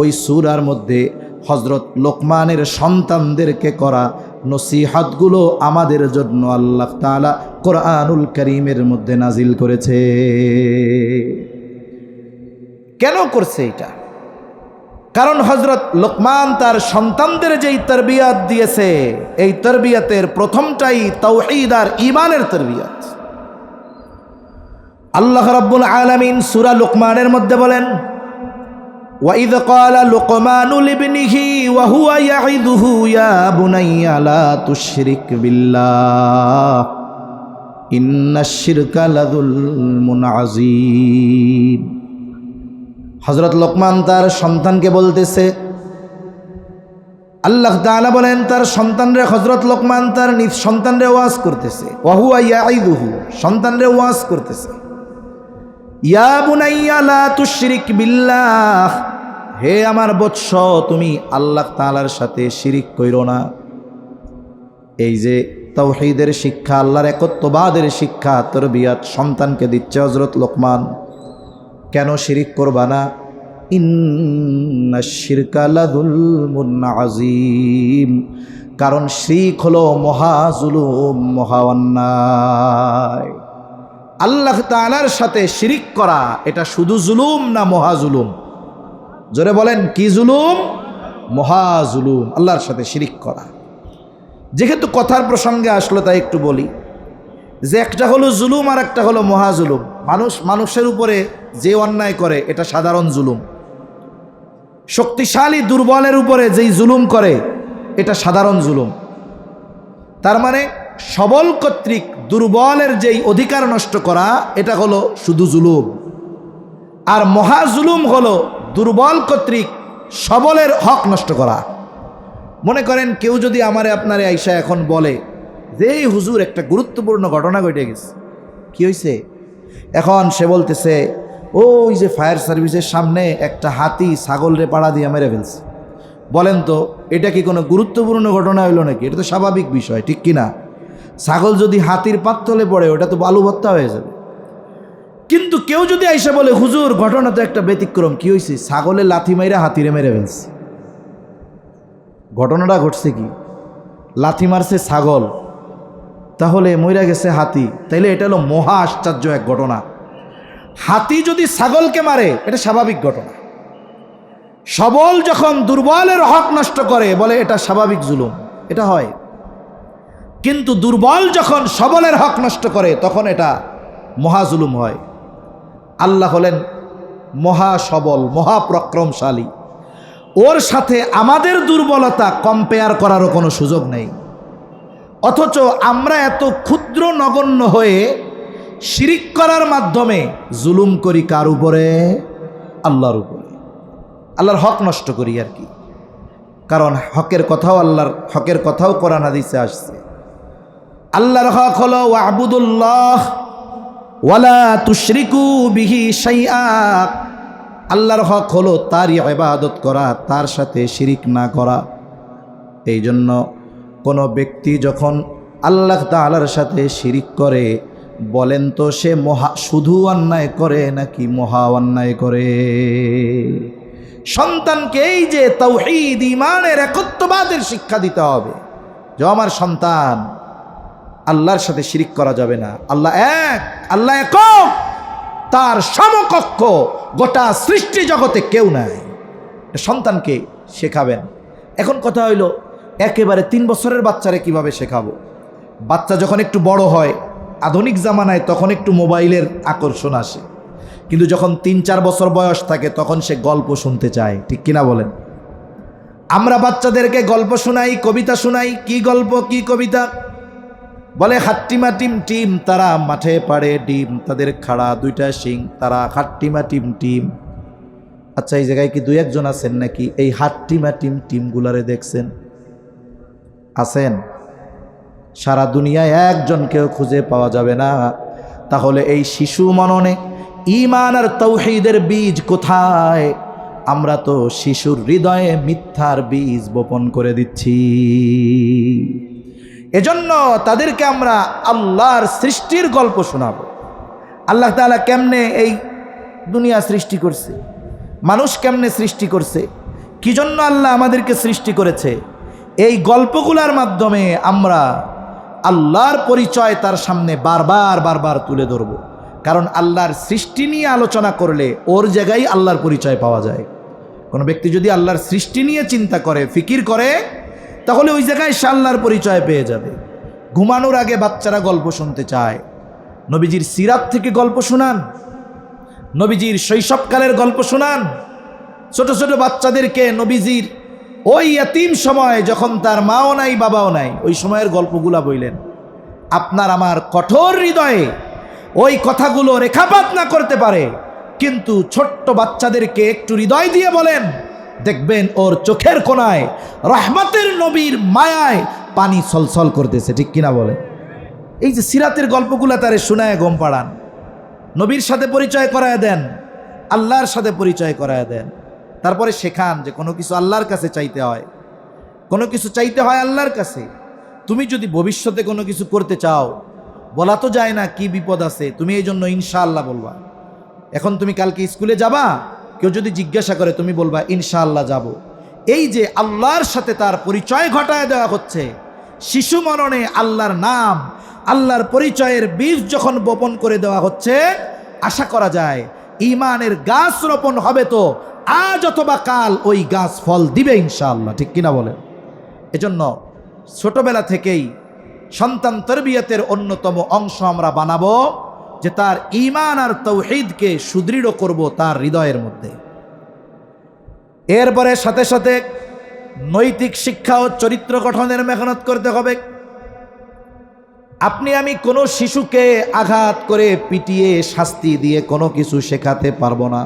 ওই সূরার মধ্যে হযরত লোকমানের সন্তানদেরকে করা নসিহতগুলো আমাদের জন্য আল্লাহ তাআলা কোরআনুল কারীমের মধ্যে নাজিল করেছে। কেন করছে এটা? কারণ হযরত লোকমান তার সন্তানদের যেই তরবিয়ত দিয়েছে, এই তরবিয়তের প্রথমটাই তাওহীদ আর ঈমানের তরবিয়ত। আল্লাহ রাব্বুল আলামিন সূরা লোকমানের মধ্যে বলেন, وَإِذْ قَالَ لُقْمَانُ لِابْنِهِ وَهُوَ يَعِظُهُ يَا بُنَيَّ لَا تُشْرِكْ بِاللَّهِ إِنَّ الشِّرْكَ لَظُلْمٌ عَظِيمٌ। হযরত লোকমান তার সন্তানকে বলতেছে, আল্লাহ তাআলা বলেন তার সন্তানরে, হযরত লোকমান তার নিজ সন্তানরে ওয়াজ করতেছে, ওয়াহুয়া ইয়াইদুহু, সন্তানরে ওয়াজ করতেছে, ইয়া বুনাইয়া লা তুশরিক বিল্লাহ, হে আমার বৎস, তুমি আল্লাহ তাআলার সাথে শিরিক কইরো না। এই যে তাওহীদের শিক্ষা, আল্লাহর একত্ববাদের শিক্ষা, তরবিয়ত সন্তানকে দিচ্ছে হযরত লোকমান। কেন শিরিক করবা না? ইন্নাশ শিরকা লাযুলমুন আযীম, কারণ শিরক হলো মহাজুলুম, মহা অন্যায়। আল্লাহ তাআলার সাথে শিরিক করা এটা শুধু জুলুম না মহাজুলুম? জোরে বলেন, কি জুলুম? মহাজুলুম, আল্লাহর সাথে শিরিক করা। যেহেতু কথার প্রসঙ্গে আসলো তাই একটু বলি যে একটা হলো জুলুম আর একটা হলো মহাজুলুম। মানুষের উপরে যে অন্যায় করে এটা সাধারণ জুলুম। শক্তিশালী দুর্বলের উপরে যেই জুলুম করে এটা সাধারণ জুলুম। তার মানে সবল কর্তৃক দুর্বলের যেই অধিকার নষ্ট করা এটা হলো শুধু জুলুম। আর মহাজুলুম হলো দুর্বল কর্তৃক সবলের হক নষ্ট করা। মনে করেন কেউ যদি আমারে আপনারে আইসা এখন বলে যে এই হুজুর একটা গুরুত্বপূর্ণ ঘটনা ঘটে গেছে, কি হয়েছে? এখন সে বলতেছে, ওই যে ফায়ার সার্ভিসের সামনে একটা হাতি ছাগলরে পাড়া দিয়ে মেরে ফেলছে। বলেন তো এটা কি কোনো গুরুত্বপূর্ণ ঘটনা হইল নাকি? এটা তো স্বাভাবিক বিষয়, ঠিক কিনা? ছাগল যদি হাতির পাততলে পড়ে ওটা তো বালু ভর্তা হয়ে যাবে। কিন্তু কেউ যদি আইসা বলে হুজুর ঘটনা তো একটা ব্যতিক্রম, কি হয়েছে? ছাগলে লাথি মাইরা হাতিরে মেরে ফেলছে। ঘটনাটা ঘটছে কি? লাথি মারছে ছাগল, তাহলে মইরা গেছে হাতি। তাইলে এটা হলো মহা আশ্চর্য এক ঘটনা। হাতি যদি ছাগলকে মারে এটা স্বাভাবিক ঘটনা। সবল যখন দুর্বলের হক নষ্ট করে বলে এটা স্বাভাবিক জুলুম, এটা হয়। কিন্তু দুর্বল যখন সবলের হক নষ্ট করে তখন এটা মহাজুলুম হয়। আল্লাহ হলেন মহা সবল, মহাপরাক্রমশালী। ওর সাথে আমাদের দুর্বলতা কম্পেয়ার করারও কোনো সুযোগ নেই। অথচ আমরা এত ক্ষুদ্র নগণ্য হয়ে শিরিক করার মাধ্যমে জুলুম করি কার উপরে? আল্লাহর উপরে। আল্লাহর হক নষ্ট করি আর কি। কারণ হকের কথাও আল্লাহর হকের কথাও কোরআন হাদিসে আসছে। আল্লাহর হক হলো ওয়াবুদুল্লাহ ওয়ালা তুশরিকু বিহি শাইআ। আল্লাহর হক হলো তারই ইবাদত করা, তার সাথে শিরিক না করা। এই জন্য কোনো ব্যক্তি যখন আল্লাহ তাআলার সাথে শিরিক করে, বলেন তো সে শুধু অন্যায় করে নাকি মহা অন্যায় করে? সন্তানকে এই যে তাওহীদ ঈমানের একত্ববাদের শিক্ষা দিতে হবে, যে আমার সন্তান আল্লাহর সাথে শিরিক করা যাবে না, আল্লাহ এক, আল্লাহ একক, তার সমকক্ষ গোটা সৃষ্টি জগতে কেউ নাই। সন্তানকে শেখাবেন। এখন কথা হইল, একেবারে 3 বছরের বাচ্চারে কিভাবে শেখাবো? বাচ্চা যখন একটু বড় হয়, আধুনিক জামানায়, তখন একটু মোবাইলের আকর্ষণ আসে, কিন্তু যখন 3-4 বছর বয়স থাকে তখন সে গল্প শুনতে চায়, ঠিক কিনা বলেন? আমরা বাচ্চাদেরকে গল্প শোনাই, কবিতা শোনাই। কি গল্প, কি কবিতা? বলে হাট্টিমা টিম টিম, তারা মাঠে পাড়ে ডিম, তাদের খাড়া 2টা শিং, তারা হাট্টিমা টিম টিম। আচ্ছা, এই জায়গায় কি 2-1 আছেন নাকি এই হাট্টিমা টিম টিমগুলারে দেখছেন? আছেন? সারা দুনিয়ায় একজনকেও খুঁজে পাওয়া যাবে না। তাহলে এই শিশু মননে ঈমান আর তাওহীদের বীজ কোথায়? আমরা তো শিশুর হৃদয়ে মিথ্যার বীজ বপন করে দিচ্ছি। এজন্য তাদেরকে আমরা আল্লাহর সৃষ্টির গল্প শোনাবো। আল্লাহ তাআলা কেমনে এই দুনিয়া সৃষ্টি করছে, মানুষ কেমনে সৃষ্টি করছে, কি জন্য আল্লাহ আমাদেরকে সৃষ্টি করেছে, এই গল্পগুলোর মাধ্যমে আমরা আল্লাহর পরিচয় তার সামনে বারবার বারবার তুলে ধরব। কারণ আল্লাহর সৃষ্টি নিয়ে আলোচনা করলে ওর জায়গায় আল্লাহর পরিচয় পাওয়া যায়। কোনো ব্যক্তি যদি আল্লাহর সৃষ্টি নিয়ে চিন্তা করে, ফিকির করে, তাহলে ওই জায়গায় সে আল্লাহর পরিচয় পেয়ে যাবে। ঘুমানোর আগে বাচ্চারা গল্প শুনতে চায়, নবীজির সিরাত থেকে গল্প শোনান, নবীজির শৈশবকালের গল্প শোনান। ছোট ছোট বাচ্চাদেরকে নবীজির ওই ইয়াতীম সময়, যখন তার মাও নাই বাবাও নাই, ওই সময়ের গল্পগুলা বললেন। আপনার আমার কঠোর হৃদয়ে ওই কথাগুলো রেখাপাত না করতে পারে, কিন্তু ছোট্ট বাচ্চাদেরকে একটু হৃদয় দিয়ে বলেন, দেখবেন ওর চোখের কোণায় রহমতের নবীর মায়ায় পানি ছলছল করতেছে, ঠিক কিনা বলেন? এই যে সিরাতের গল্পগুলা তারে শোনায় গম পাড়ান, নবীর সাথে পরিচয় করায় দেন, আল্লাহর সাথে পরিচয় করায় দেন। তারপরে শেখান যে কোনো কিছু আল্লাহর কাছে চাইতে হয়, কোনো কিছু চাইতে হয় আল্লাহর কাছে। তুমি যদি ভবিষ্যতে কোনো কিছু করতে চাও, বলা তো যায় না কি বিপদ আছে, তুমি এই জন্য ইনশাআল্লাহ বলবা। এখন তুমি কালকে স্কুলে যাবা, কেউ যদি জিজ্ঞাসা করে তুমি বলবা ইনশাআল্লাহ যাব। এই যে আল্লাহর সাথে তার পরিচয় ঘটায় দেওয়া হচ্ছে, শিশু মননে আল্লাহর নাম, আল্লাহর পরিচয়ের বীজ যখন বপন করে দেওয়া হচ্ছে, আশা করা যায় ঈমানের গাছ রোপণ হবে, তো আজ অথবা কাল ওই গাছ ফল দিবে ইনশাআল্লাহ, ঠিক কিনা বলেন? এজন্য ছোটবেলা থেকেই সন্তান তরবিয়তের অন্যতম অংশ আমরা বানাবো, যে তার ঈমান আর তাওহীদকে সুদৃঢ় করব তার হৃদয়ের মধ্যে। এরপরে সাথে সাথে নৈতিক শিক্ষা ও চরিত্র গঠনের মেহনত করতে হবে। আপনি আমি কোনো শিশুকে আঘাত করে পিটিয়ে শাস্তি দিয়ে কোনো কিছু শেখাতে পারবো না।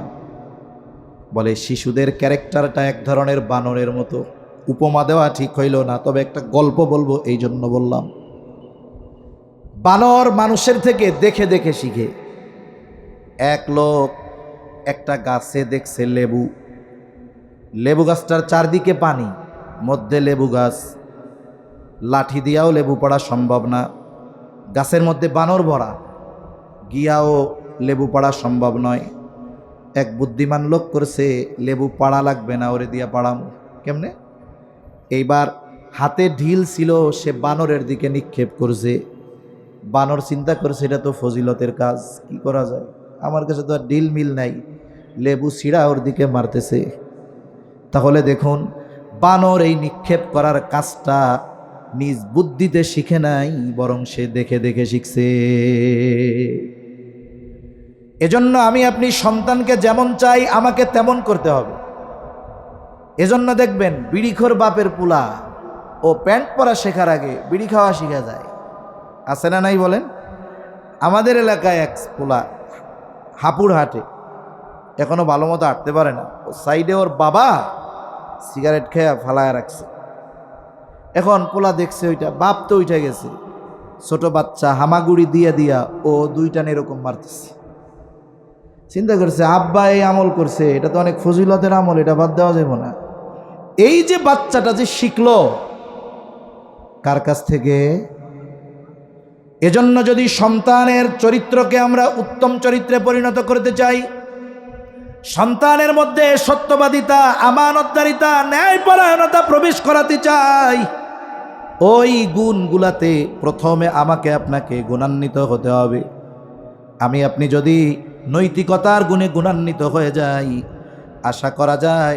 বলে শিশুদের ক্যারেক্টারটা এক ধরনের বানরের মতো। উপমা দেওয়া ঠিক হইল না, তবে একটা গল্প বলবো, এই জন্য বললাম। বানর মানুষের থেকে দেখে দেখে শিখে। এক লোক একটা গাছে দেখছে লেবু, লেবু গাছটার চারদিকে পানি, মধ্যে লেবু গাছ, লাঠি দিয়াও লেবু পড়া সম্ভব না, গাছের মধ্যে বানর ভরা, গিয়াও লেবু পড়া সম্ভব নয়। এক বুদ্ধিমান লোক করছে, লেবু পাড়া লাগবে না, ওরে দিয়া পাড়াম। কেমনে? এইবার হাতে ঢিল ছিল, সে বানরের দিকে নিক্ষেপ করছে। বানর চিন্তা করছে এটা তো ফজিলতের কাজ, কি করা যায়, আমার কাছে তো আর ঢিল মিল নাই, লেবু ছিঁড়া ওর দিকে মারতেছে। তাহলে দেখুন, বানর এই নিক্ষেপ করার কাজটা নিজ বুদ্ধিতে শিখে নাই, বরং সে দেখে দেখে শিখছে। এজন্য আমি আপনি সন্তানকে যেমন চাই আমাকে তেমন করতে হবে। এজন্য দেখবেন বিড়িখোর বাপের পোলা ও প্যান্ট পরা শেখার আগে বিড়ি খাওয়া শিখা যায়, আছে না নাই বলেন? আমাদের এলাকায় এক পোলা হাপুর হাটে, এখনো ভালো মতো হাঁটতে পারে না, ও সাইডে ওর বাবা সিগারেট খেয়ে ফালায় রাখছে। এখন পোলা দেখছে ওইটা, বাপ তো উঠে গেছে, ছোট বাচ্চা হামাগুড়ি দিয়া দিয়া ও দুইটা এরকম মারতেছে। চিন্তা করছে আব্বা এই আমল করছে, এটা তো অনেক ফজিলতের আমল, এটা বাদ দেওয়া যাবে না। এই যে বাচ্চাটা যে শিখলো কার কাছ থেকে? এজন্য যদি সন্তানের চরিত্রকে আমরা উত্তম চরিত্রে পরিণত করতে চাই, সন্তানের মধ্যে সত্যবাদিতা, আমানতদারিতা, ন্যায়পরায়ণতা প্রবেশ করাতে চাই, ওই গুণগুলাতে প্রথমে আমাকে আপনাকে গুণান্বিত হতে হবে। আমি আপনি যদি নৈতিকতার গুণে গুণান্বিত হয়ে যাই, আশা করা যায়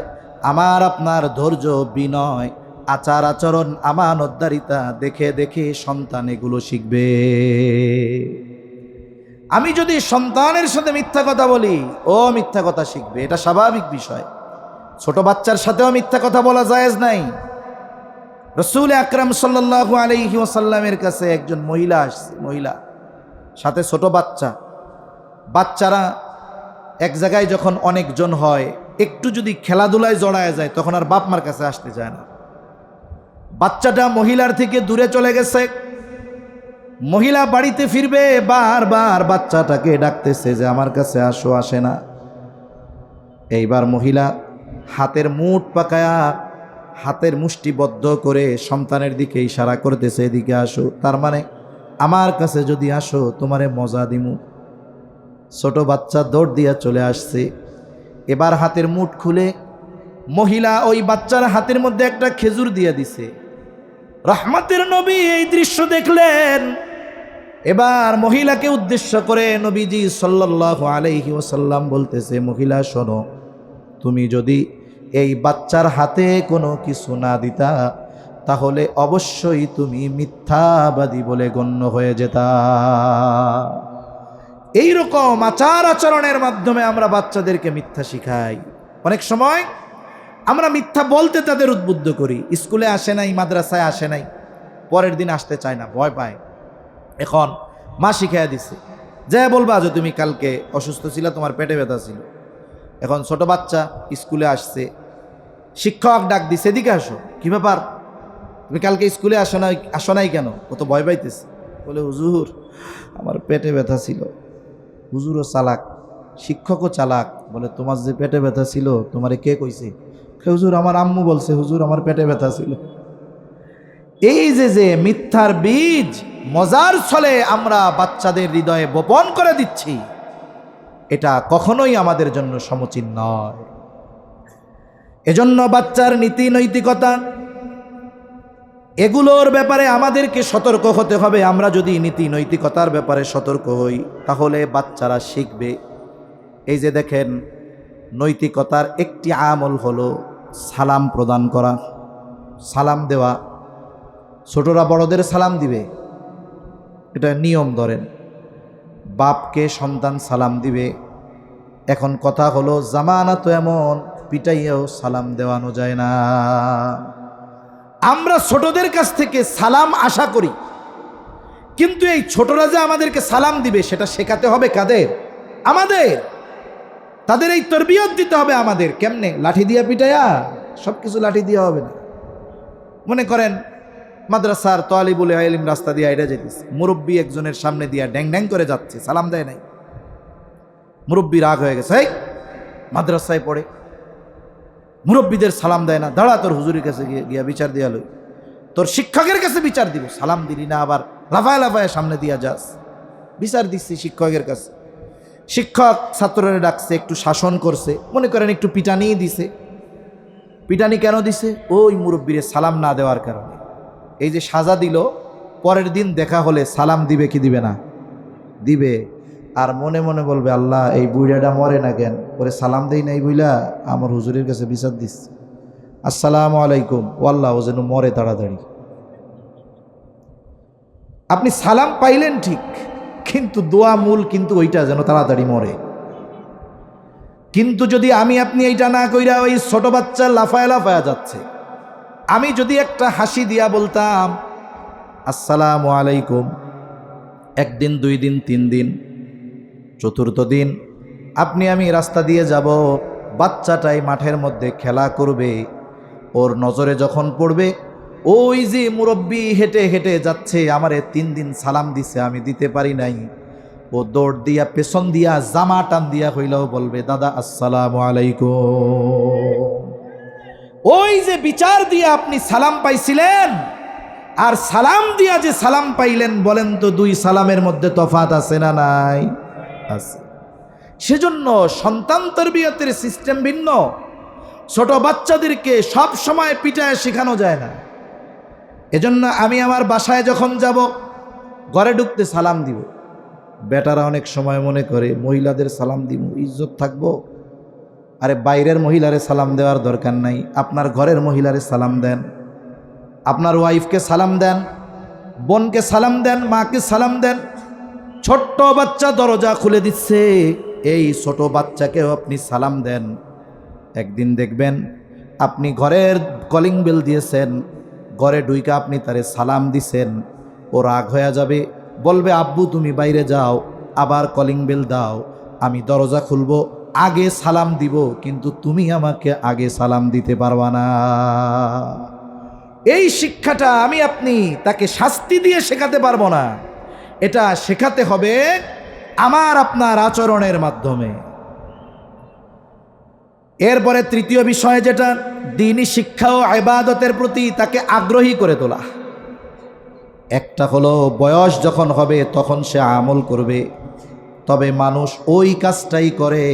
আমার আপনার ধৈর্য, বিনয়, আচার আচরণ, আমানতদারিতা দেখে দেখে সন্তান এগুলো শিখবে। আমি যদি সন্তানের সাথে মিথ্যা কথা বলি, ও মিথ্যা কথা শিখবে, এটা স্বাভাবিক বিষয়। ছোট বাচ্চার সাথেও মিথ্যা কথা বলা জায়েজ নাই। রাসূল আকরাম সাল্লাল্লাহু আলাইহি ওয়াসাল্লামের কাছে একজন মহিলা আসছে, মহিলা সাথে ছোট বাচ্চা। বাচ্চারা এক জায়গায় যখন অনেকজন হয়, একটু যদি খেলাধুলায় জড়ায় যায় তখন আর বাপ মার কাছে আসতে চায় না। বাচ্চাটা মহিলার থেকে দূরে চলে গেছে। মহিলা বাড়িতে ফিরবে, বারবার বাচ্চাটাকে ডাকতেছে যে আমার কাছে আসো, আসে না। এইবার মহিলা হাতের মুঠ পাকায়া, হাতের মুষ্টিবদ্ধ করে সন্তানের দিকে ইশারা করতেছে, এদিকে আসো, তার মানে আমার কাছে যদি আসো তোমারে মজা দিমু। ছোট বাচ্চা দৌড় দিয়া চলে আসছে। এবার হাতের মুঠ খুলে মহিলা ওই বাচ্চার হাতের মধ্যে একটা খেজুর দিয়ে দিছে। রহমতের নবী এই দৃশ্য দেখলেন। এবার মহিলাকে উদ্দেশ্য করে নবীজি সাল্লাল্লাহু আলাইহি ওয়াসাল্লাম বলতেছে, মহিলা শোনো, তুমি যদি এই বাচ্চার হাতে কোনো কিছু না দিতা তাহলে অবশ্যই তুমি মিথ্যাবাদী বলে গণ্য হয়ে যেতা। এইরকম আচার আচরণের মাধ্যমে আমরা বাচ্চাদেরকে মিথ্যা শিখাই। অনেক সময় আমরা মিথ্যা বলতে তাদের উদ্বুদ্ধ করি। স্কুলে আসে নাই, মাদ্রাসায় আসে নাই, পরের দিন আসতে চায় না, ভয় পায়। এখন মা শিখাইয়া দিছে, যে বলবা যে তুমি কালকে অসুস্থ ছিল, তোমার পেটে ব্যথা ছিল। এখন ছোট বাচ্চা স্কুলে আসছে, শিক্ষক ডাক দিছে, এদিকে আসো, কি ব্যাপার, তুমি কালকে স্কুলে আসো নাই কেন? ও তো ভয় পাইতেছে, বলে হুজুর আমার পেটে ব্যথা ছিল। হুজুরও চালাক, শিক্ষকও চালাক, বলে তোমার যে পেটে ব্যথা ছিল তোমারে কে কইছে? হুজুর আমার আম্মু বলছে, হুজুর আমার পেটে ব্যথা ছিল। এই যে মিথ্যার বীজ মজার ছলে আমরা বাচ্চাদের হৃদয়ে বপন করে দিচ্ছি, এটা কখনোই আমাদের জন্য সমীচীন নয়। এজন্য বাচ্চার নীতি নৈতিকতা এগুলোর ব্যাপারে আমাদেরকে সতর্ক হতে হবে। আমরা যদি নীতি নৈতিকতার ব্যাপারে সতর্ক হই তাহলে বাচ্চারা শিখবে। এই যে দেখেন, নৈতিকতার একটি আমল হলো সালাম প্রদান করা, সালাম দেওয়া। ছোটরা বড়দের সালাম দিবে, এটা নিয়ম। ধরেন বাপকে সন্তান সালাম দিবে। এখন কথা হলো, জামানা তো এমন, পিটাইয়েও সালাম দেওয়ানো যায় না। আমরা ছোটদের কাছ থেকে সালাম আশা করি, কিন্তু এই ছোটরা যে আমাদেরকে সালাম দিবে সেটা শেখাতে হবে কাদের? আমাদের। তাদের এই তরবিয়ত দিতে হবে আমাদের। কেমনে? লাঠি দিয়া পিটাইয়া? সব কিছু লাঠি দিয়া হবে না। মনে করেন মাদ্রাসার তালিবুল ইলম রাস্তা দিয়ে এটা যেতেছে, মুরব্বী একজনের সামনে দিয়া ড্যাং ড্যাং করে যাচ্ছে, সালাম দেয় নাই। মুরব্বী রাগ হয়ে গেছে, এই মাদ্রাসায় পড়ে, মুরব্বীদের সালাম দেয় না, দাঁড়া তোর হুজুরের কাছে গিয়া বিচার দিয়া লই, তোর শিক্ষকের কাছে বিচার দিব। সালাম দিলি না, আবার লাফায় লাফায় সামনে দিয়া যাস। বিচার দিচ্ছি শিক্ষকের কাছে। শিক্ষক ছাত্ররা ডাকছে, একটু শাসন করছে, মনে করেন একটু পিটানি দিছে। পিটানি কেন দিছে? ওই মুরব্বীরে সালাম না দেওয়ার কারণে। এই যে সাজা দিল, পরের দিন দেখা হলে সালাম দিবে কি দিবে না? দিবে। আর মনে মনে বলবে, আল্লাহ এই বুইড়াটা মরে না কেন, ওরে সালাম দেই না, এই বুইলা আমার হুজুরের কাছে বিচার দিচ্ছে, আসসালামু আলাইকুম, ও আল্লাহ ও যেন মরে তাড়াতাড়ি। আপনি সালাম পাইলেন ঠিক, কিন্তু দোয়া মূল কিন্তু ওইটা যেন তাড়াতাড়ি মরে। কিন্তু যদি আমি আপনি এইটা না কইরা ওই ছোট বাচ্চা লাফায় লাফায়া যাচ্ছে, আমি যদি একটা হাসি দিয়া বলতাম আসসালামু আলাইকুম, একদিন, 2 দিন, 3 দিন, চতুর্থ দিন আপনি আমি রাস্তা দিয়ে যাব, বাচ্চাটাই মাঠের মধ্যে খেলা করবে, ওর নজরে যখন পড়বে ওই যে মুরব্বী হেঁটে হেঁটে যাচ্ছে, আমারে 3 দিন সালাম দিছে, আমি দিতে পারি নাই, ও দৌড় দিয়া পেছন দিয়া জামা টান দিয়া হইলেও বলবে, দাদা আসসালামু আলাইকুম। ওই যে বিচার দিয়ে আপনি সালাম পাইছিলেন আর সালাম দিয়া যে সালাম পাইলেন, বলেন তো 2 সালামের মধ্যে তফাৎ আছে না নাই? আছে। সেজন্য সন্তান তরবিয়তের সিস্টেম ভিন্ন। ছোট বাচ্চাদেরকে সব সময় পিটায় শেখানো যায় না। এজন্য আমি আমার বাসায় যখন যাব, ঘরে ঢুকতে সালাম দিব। বেটারা অনেক সময় মনে করে মহিলাদের সালাম দিব, ইজ্জত থাকবো। আরে বাইরের মহিলারে সালাম দেওয়ার দরকার নাই, আপনার ঘরের মহিলারে সালাম দেন, আপনার ওয়াইফকে সালাম দেন, বোনকে সালাম দেন, মাকে সালাম দেন। ছোট্ট বাচ্চা দরজা খুলে দিচ্ছে, এই ছোট বাচ্চাকেও আপনি সালাম দেন। একদিন দেখবেন আপনি ঘরের কলিং বেল দিয়েছেন, ঘরে ঢুইকা আপনি তারে সালাম দিছেন, ও রাগ হয়ে যাবে, বলবে আব্বু তুমি বাইরে যাও, আবার কলিং বেল দাও, আমি দরজা খুলবো, আগে সালাম দিব, কিন্তু তুমি আমাকে আগে সালাম দিতে পারবা না। এই শিক্ষাটা আমি আপনি তাকে শাস্তি দিয়ে শেখাতে পারবো না, এটা শেখাতে হবে আমার আপনার আচরণের মাধ্যমে। এরপরে তৃতীয় বিষয় যেটা, দ্বীনি শিক্ষা ও ইবাদতের প্রতি তাকে আগ্রহী করে তোলা। একটা হলো বয়স যখন হবে তখন সে আমল করবে, তবে মানুষ ওই কাজটাই করে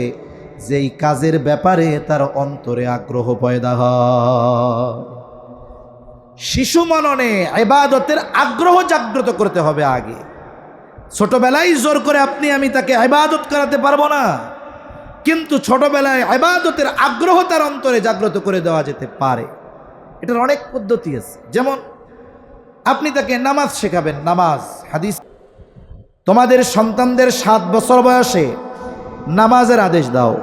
যেই কাজের ব্যাপারে তার অন্তরে আগ্রহ পয়দা হয়। শিশু মননে ইবাদতের আগ্রহ জাগ্রত করতে হবে আগে। ছোটবেলায় জোর করে আপনি আমি তাকে ইবাদত করাতে পারবো না, কিন্তু ছোটবেলায় ইবাদতের আগ্রহ তার অন্তরে জাগ্রত করে দেওয়া যেতে পারে। এটার অনেক পদ্ধতি আছে। যেমন আপনি তাকে নামাজ শেখাবেন, নামাজ। হাদিস, তোমাদের সন্তানদের 7 বছর বয়সে নামাজের আদেশ দাও,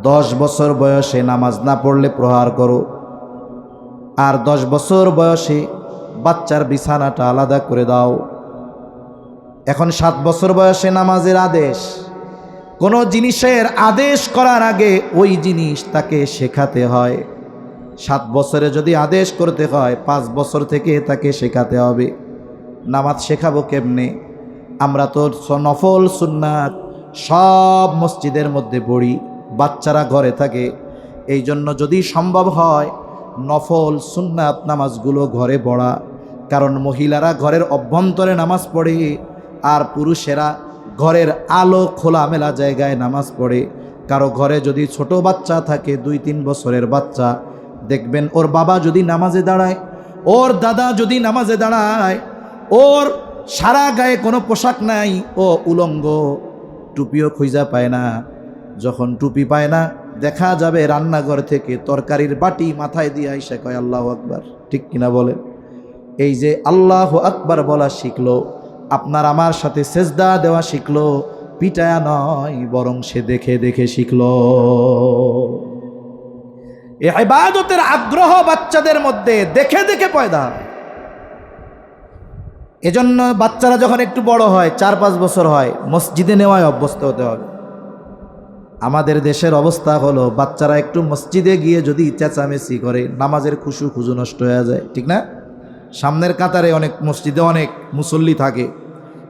10 বছর বয়সে নামাজ না পড়লে প্রহার করো, আর 10 বছর বয়সে বাচ্চার বিছানাটা আলাদা করে দাও। এখন 7 বছর বয়সে নামাজের আদেশ, কোনো জিনিসের আদেশ করার আগে ওই জিনিস তাকে শেখাতে হয়। 7 বছরে যদি আদেশ করতে হয়, 5 বছর থেকে তাকে শেখাতে হবে। নামাজ শেখাবো কেমনে? আমরা তো নফল সুন্নাত সব মসজিদের মধ্যে পড়ি, বাচ্চারা ঘরে থাকে, এই জন্য যদি সম্ভব হয় নফল সুন্নাত নামাজগুলো ঘরে পড়া। কারণ মহিলারা ঘরের অভ্যন্তরে নামাজ পড়ে, আর পুরুষেরা ঘরের আলো খোলামেলা জায়গায় নামাজ পড়ে। কারো ঘরে যদি ছোট বাচ্চা থাকে, 2-3 বছরের বাচ্চা, দেখবেন ওর বাবা যদি নামাজে দাঁড়ায়, ওর দাদা যদি নামাজে দাঁড়ায়, ওর সারা গায়ে কোনো পোশাক নাই, ও উলঙ্গ, টুপিও খুঁজা পায় না। যখন টুপি পায় না, দেখা যাবে রান্নাঘর থেকে তরকারির বাটি মাথায় দিয়ে আইসা কয় আল্লাহু আকবার। ঠিক কিনা বলেন? এই যে আল্লাহু আকবার বলা শিখলো, আপনার আমার সাথে সেজদা দেওয়া শিখলো, পিটায়া নয়, বরং সে দেখে দেখে শিখলো। এই ইবাদতের আগ্রহ বাচ্চাদের মধ্যে দেখে দেখে পয়দা। এজন্য বাচ্চারা যখন একটু বড় হয়, 4-5 বছর হয়, মসজিদে নেওয়ায় অভ্যস্ত হতে হবে। আমাদের দেশের অবস্থা হলো, বাচ্চারা একটু মসজিদে গিয়ে যদি চেঁচামেচি করে, নামাজের খুশু নষ্ট হয়ে যায়। ঠিক না? সামনের কাতারে অনেক মসজিদে অনেক মুসল্লি থাকে,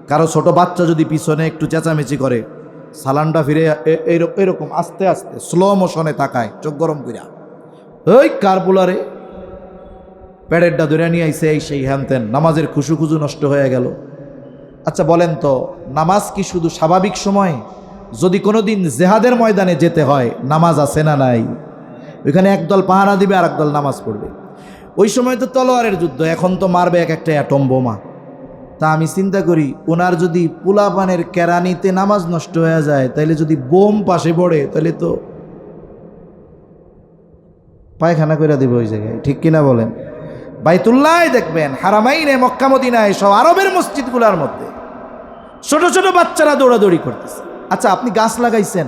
কারো ছোট বাচ্চা যদি পিছনে একটু চেঁচামেচি করে, সালানটা ফিরে এরকম আস্তে আস্তে স্লো মোশনে তাকায়, চোখ গরম করিয়া, ওই কার বুলারে প্যাডেরটা ধরে নিয়ে আইসে, এই সেই হ্যানতেন, নামাজের খুশু নষ্ট হয়ে গেল। আচ্ছা বলেন তো, নামাজ কি শুধু স্বাভাবিক সময়? যদি কোনো দিন জেহাদের ময়দানে যেতে হয়, নামাজ আছে না নাই? ওইখানে একদল পাহারা দিবে আর একদল নামাজ পড়বে। ওই সময় তো তলোয়ারের যুদ্ধ, এখন তো মারবে এক একটা অ্যাটম বোমা। তা আমি চিন্তা করি, ওনার যদি পোলাপানের কেরানিতে নামাজ নষ্ট হয়ে যায়, তাইলে যদি বোম পাশে পড়ে, তাহলে তো পায়খানা করে দিবে ওই জায়গায়। ঠিক কিনা বলেন? বাইতুল্লাহ দেখবেন, হারামাইনে, মক্কা মদিনায়, সব আরবের মসজিদগুলোর মধ্যে ছোট ছোট বাচ্চারা দৌড়াদৌড়ি করতেছে। আচ্ছা, আপনি গাছ লাগাইছেন,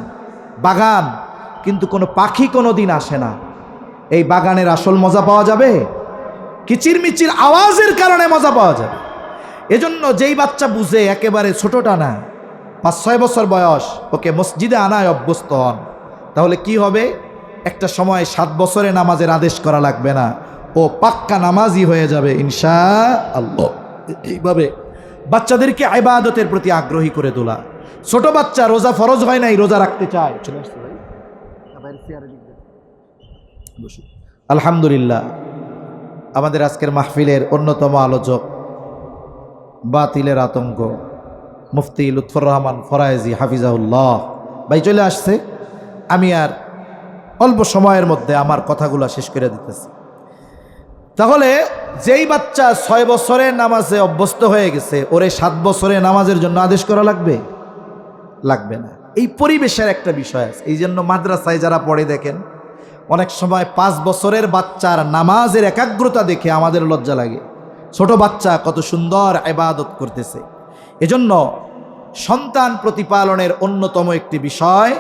বাগান, কিন্তু কোনো পাখি কোনো দিন আসে না, এই বাগানের আসল মজা পাওয়া যাবে? কিচিরমিচির আওয়াজের কারণে মজা পাওয়া যাবে। এজন্য যেই বাচ্চা বুঝে, একেবারে ছোটটা না, 5-6 বছর বয়স, ওকে মসজিদে আনায় অভ্যস্ত হন, তাহলে কি হবে? একটা সময় 7 বছরে নামাজের আদেশ করা লাগবে না, ও পাক্কা নামাজি হয়ে যাবে ইনশাআল্লাহ। এইভাবে বাচ্চাদেরকে ইবাদতের প্রতি আগ্রহী করে তোলা। ছোট বাচ্চা রোজা ফরজ হয় নাই, রোজা রাখতে চায়, আলহামদুলিল্লাহ আমাদের আজকের মাহফিলের অন্যতম আলোচক, বাতিলের আতঙ্ক, মুফতি লুৎফর রহমান ফরায়েজি হাফিজাহুল্লাহ ভাই চলে আসছে। আমি আর অল্প সময়ের মধ্যে আমার কথাগুলো শেষ করে দিতেছি। তাহলে যেই বাচ্চা 6 বছরে নামাজে অভ্যস্ত হয়ে গেছে, ওরে 7 বছরে নামাজের জন্য আদেশ করা লাগবে? লাগবে না। এই পরিবেশের একটা বিষয় আছে। এই জন্য মাদ্রাসায় যারা পড়ে দেখেন অনেক সময় 5 বছরের বাচ্চার নামাজের একাগ্রতা দেখে আমাদের লজ্জা লাগে। ছোট বাচ্চা কত সুন্দর ইবাদত করতেছে। এজন্য সন্তান প্রতিপালনের অন্যতম একটি বিষয়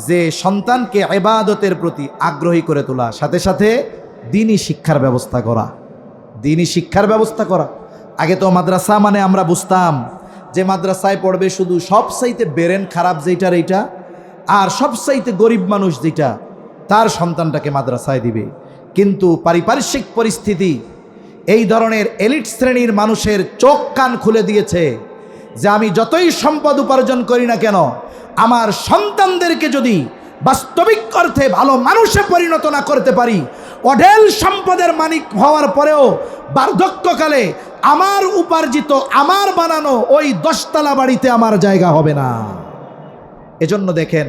যে সন্তানকে ইবাদতের প্রতি আগ্রহী করে তোলা, সাথে সাথে দ্বীনি শিক্ষার ব্যবস্থা করা। দ্বীনি শিক্ষার ব্যবস্থা করা। আগে তো মাদ্রাসা মানে আমরা বুঝতাম যে মাদ্রাসায় পড়বে শুধু সবচাইতে ব্রেন খারাপ যেটার এইটা, আর সবচাইতে গরিব মানুষ যেটা তার সন্তানটাকে মাদ্রাসায় দিবে। কিন্তু পারিপার্শ্বিক পরিস্থিতি এই ধরনের এলিট শ্রেণীর মানুষের চোখ কান খুলে দিয়েছে যে আমি যতই সম্পদ উপার্জন করি না কেন, আমার সন্তানদেরকে যদি বাস্তবিক অর্থে ভালো মানুষে পরিণত না করতে পারি, অঢেল সম্পদের মালিক হওয়ার পরেও বার্ধক্যকালে আমার উপার্জিত, আমার বানানো ওই 10 তলা বাড়িতে আমার জায়গা হবে না। এজন্য দেখেন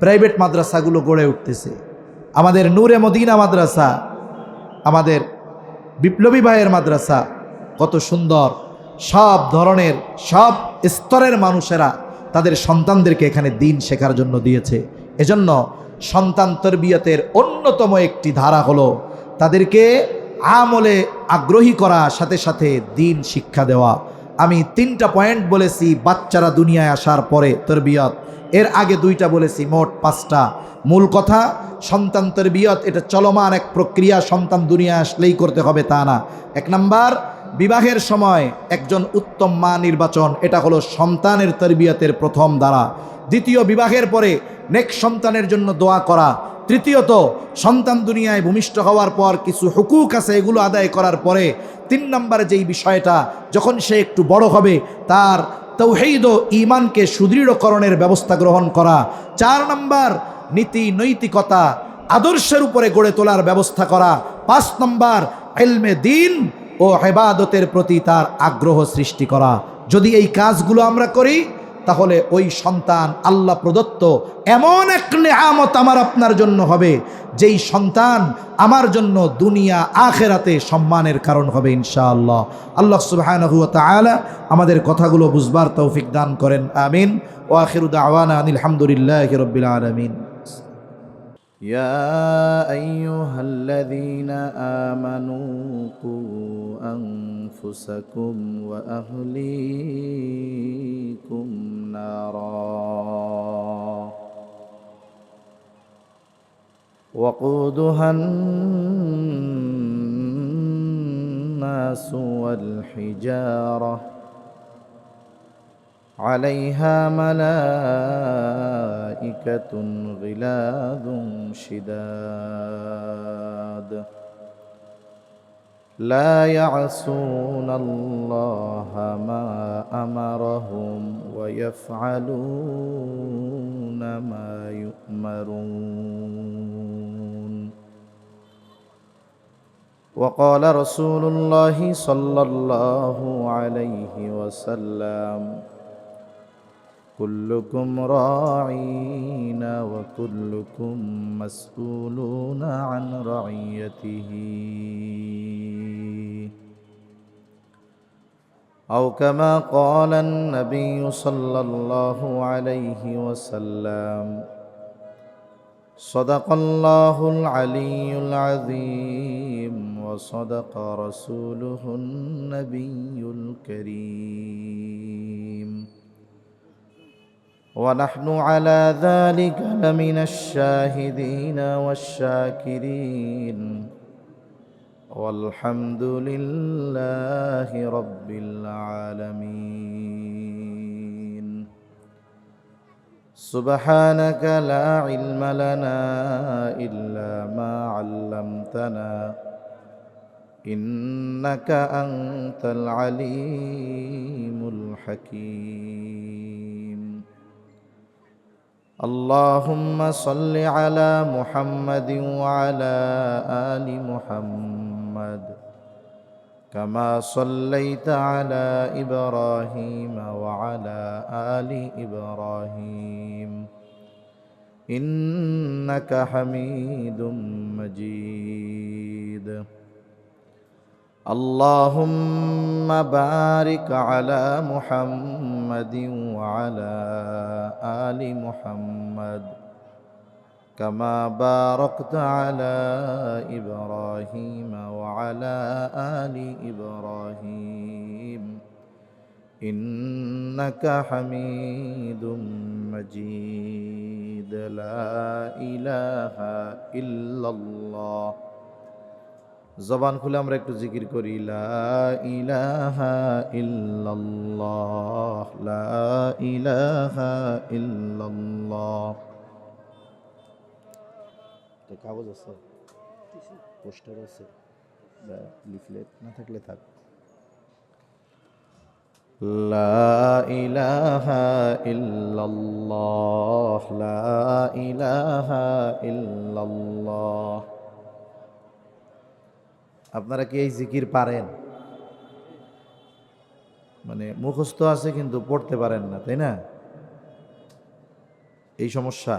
প্রাইভেট মাদ্রাসাগুলো গড়ে উঠতেছে। আমাদের নূরে মদিনা মাদ্রাসা, আমাদের বিপ্লবী ভাইয়ের মাদ্রাসা কত সুন্দর, সব ধরনের সব স্তরের মানুষেরা তাদের সন্তানদেরকে এখানে দ্বীন শেখার জন্য দিয়েছে। এজন্য সন্তান তরবিয়তের অন্যতম একটি ধারা হলো তাদেরকে আমলে আগ্রহী করা, সাথে সাথে দ্বীন শিক্ষা দেওয়া। আমি 3টা পয়েন্ট বলেছি বাচ্চারা দুনিয়ায় আসার পরে তরবিয়ত, এর আগে 2টা বলেছি, মোট 5টা। মূল কথা সন্তান তরবিয়ত এটা চলমান এক প্রক্রিয়া, সন্তান দুনিয়ায় আসলেই করতে হবে তা না। 1 নাম্বার, বিবাহের সময় একজন উত্তম মা নির্বাচন, এটা হলো সন্তানের তরবিয়তের প্রথম ধারা। দ্বিতীয়, বিবাহের পরে নেক্সট সন্তানের জন্য দোয়া করা। তৃতীয়ত, সন্তান দুনিয়ায় ভূমিষ্ঠ হওয়ার পর কিছু হুকুক আছে, এগুলো আদায় করার পরে 3 নম্বরে যেই বিষয়টা, যখন সে একটু বড় হবে তার তাওহীদ ও ঈমানকে সুদৃঢ়করণের ব্যবস্থা গ্রহণ করা। 4 নম্বর, নীতি নৈতিকতা আদর্শের উপরে গড়ে তোলার ব্যবস্থা করা। 5 নম্বর, ইলমে দ্বীন ও ইবাদতের প্রতি তার আগ্রহ সৃষ্টি করা। যদি এই কাজগুলো আমরা করি তাহলে ওই সন্তান আল্লাহ প্রদত্ত এমন এক নেয়ামত আমার আপনার জন্য হবে, যেই সন্তান আমার জন্য দুনিয়া আখেরাতে সম্মানের কারণ হবে ইনশাআল্লাহ। আল্লাহ সুবহানাহু ওয়া তাআলা আমাদের কথাগুলো বুঝবার তৌফিক দান করেন, আমিন। ওয়া আখিরু দাওয়ানা আনিল হামদুলিল্লাহি রাব্বিল আলামিন। يا أيها الذين آمنوا قوا أنفسكم وأهليكم نارا وقودها الناس والحجارة عليها ملائكة غلاظ شداد لا يعصون الله ما أمرهم ويفعلون ما يؤمرون. وقال رسول الله صلى الله عليه وسلم كلكم راعين وكلكم مسؤولون عن رعيته أو كما قال النبي صلى الله عليه وسلم صدق الله العلي العظيم وصدق رسوله النبي الكريم ونحن على ذلك لمن الشاهدين والشاكرين والحمد لله رب العالمين. سبحانك لا علم لنا إلا ما علمتنا إنك أنت العليم الحكيم اللهم صل على محمد وعلى آل محمد كما صليت على إبراهيم وعلى آل إبراهيم إنك حميد مجيد اللهم بارك على محمد وعلى آل محمد كما باركت على إبراهيم وعلى آل إبراهيم إنك حميد مجيد لا إله إلا الله জবান খুলে আমরা একটু জিকির করি লা ইলাহা ইল্লাল্লাহ লা ইলাহা ইল্লাল্লাহ। তো কাগজ আছে, পোস্টার আছে, লিফলেট না থাকলে থাক। লা ইলাহা ইল্লাল্লাহ লা ইলাহা ইল্লাল্লাহ। আপনারা কি এই জিকির পারেন? মানে মুখস্থ আছে কিন্তু পড়তে পারেন না, তাই না? এই সমস্যা।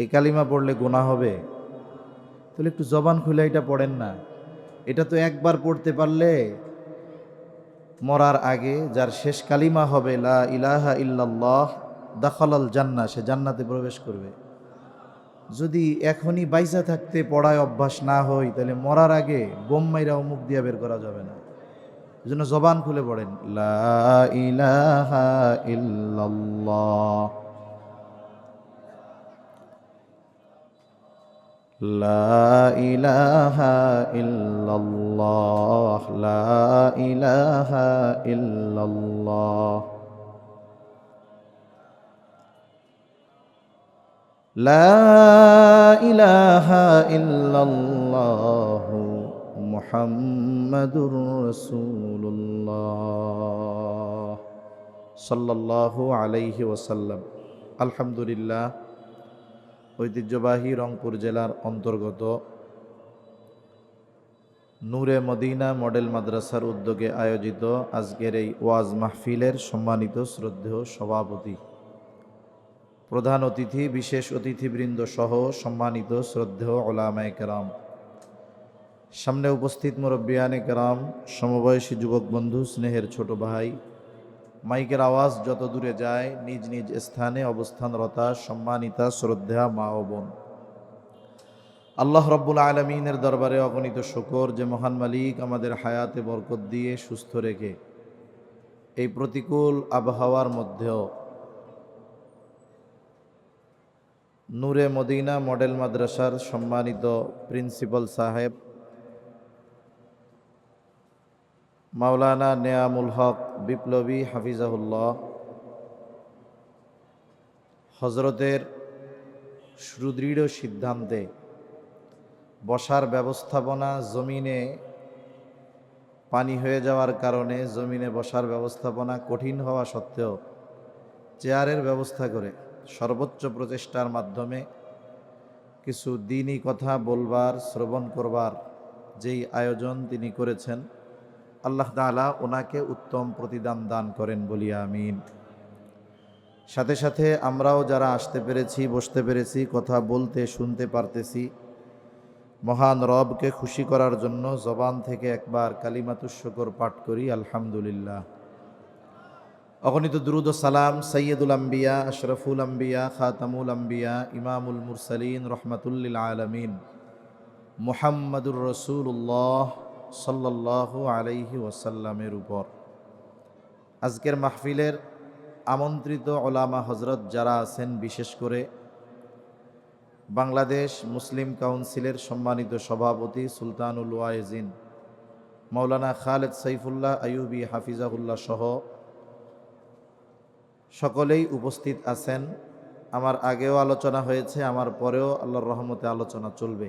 এই কালিমা পড়লে গুনাহ হবে, তাহলে একটু জবান খুলে এটা পড়েন না। এটা তো একবার পড়তে পারলে মরার আগে যার শেষ কালিমা হবে লা ইলাহা ইল্লাল্লাহ দাখালাল জান্নাহ, সে জান্নাতে প্রবেশ করবে। যদি এখনই বাইসা থাকতে পড়ায় অভ্যাস না হয়, তাহলে মরার আগে বোম মাইরাও মুখ দিয়ে বের করা যাবে না। এই জন্য জবান খুলে পড়েন লা ইলাহা ইল্লাল্লাহ লা ইলাহা ইল্লাল্লাহ লা ইলাহা ইল্লাল্লাহ লা ইলাহা ইল্লাল্লাহ মুহাম্মাদুর রাসূলুল্লাহ সাল্লাল্লাহু আলাইহি ওয়াসাল্লাম। আলহামদুলিল্লাহ, ঐতিহ্যবাহী রংপুর জেলার অন্তর্গত নূরে মদিনা মডেল মাদ্রাসার উদ্যোগে আয়োজিত আজকের এই ওয়াজ মাহফিলের সম্মানিত শ্রদ্ধেয় সভাপতি, প্রধান অতিথি, বিশেষ অতিথিবৃন্দ সহ সম্মানিত শ্রদ্ধেয় উলামায়ে কেরাম, সামনে উপস্থিত মুরব্বিয়ানে কেরাম, সমবয়সী যুবক বন্ধু, স্নেহের ছোট ভাই, মাইকের আওয়াজ যত দূরে যায় নিজ নিজ স্থানে অবস্থানরতা সম্মানিতা শ্রদ্ধা মা ও বোন, আল্লাহ রব্বুল আলমিনের দরবারে অগণিত শুকর যে মহান মালিক আমাদের হায়াতে বরকত দিয়ে সুস্থ রেখে এই প্রতিকূল আবহাওয়ার মধ্যেও নূরে মদিনা মডেল মাদ্রাসার সম্মানিত প্রিন্সিপাল সাহেব মাওলানা নেয়ামুল হক বিপ্লবী হাফিজাহুল্লাহ হজরতের সুদৃঢ় সিদ্ধান্তে বসার ব্যবস্থাপনা জমিনে পানি হয়ে যাওয়ার কারণে জমিনে বসার ব্যবস্থাপনা কঠিন হওয়া সত্ত্বেও চেয়ারের ব্যবস্থা করে সর্বোচ্চ প্রচেষ্টার মাধ্যমে কিছু দ্বীনি কথা বলবার, শ্রবণ করবার যেই আয়োজন তিনি করেছেন, আল্লাহ তাআলা ওনাকে উত্তম প্রতিদান দান করেন বলি আমিন। সাথে সাথে আমরাও যারা আসতে পেরেছি, বসতে পেরেছি, কথা বলতে শুনতে পারতেছি, মহান রবকে খুশি করার জন্য জবান থেকে একবার কালিমাতুশ শুকর পাঠ করি আলহামদুলিল্লাহ। অগণিত দুরুদ ও সালাম সৈয়দুল আম্বিয়া, আশরাফুল আম্বিয়া, খাতামুল আম্বিয়া, ইমামুল মুরসালিন, রহমাতুল্লিল আলামিন মুহাম্মাদুর রাসূলুল্লাহ সাল্লাল্লাহু আলাইহি ওয়াসাল্লামের উপর। আজকের মাহফিলের আমন্ত্রিত ওলামা হজরত যারা আছেন, বিশেষ করে বাংলাদেশ মুসলিম কাউন্সিলের সম্মানিত সভাপতি সুলতানুল ওয়াইজিন মাওলানা খালেদ সাইফুল্লাহ আইয়ুবী হাফিজাহুল্লাহ সহ সকলেই উপস্থিত আছেন। আমার আগেও আলোচনা হয়েছে, আমার পরেও আল্লাহর রহমতে আলোচনা চলবে।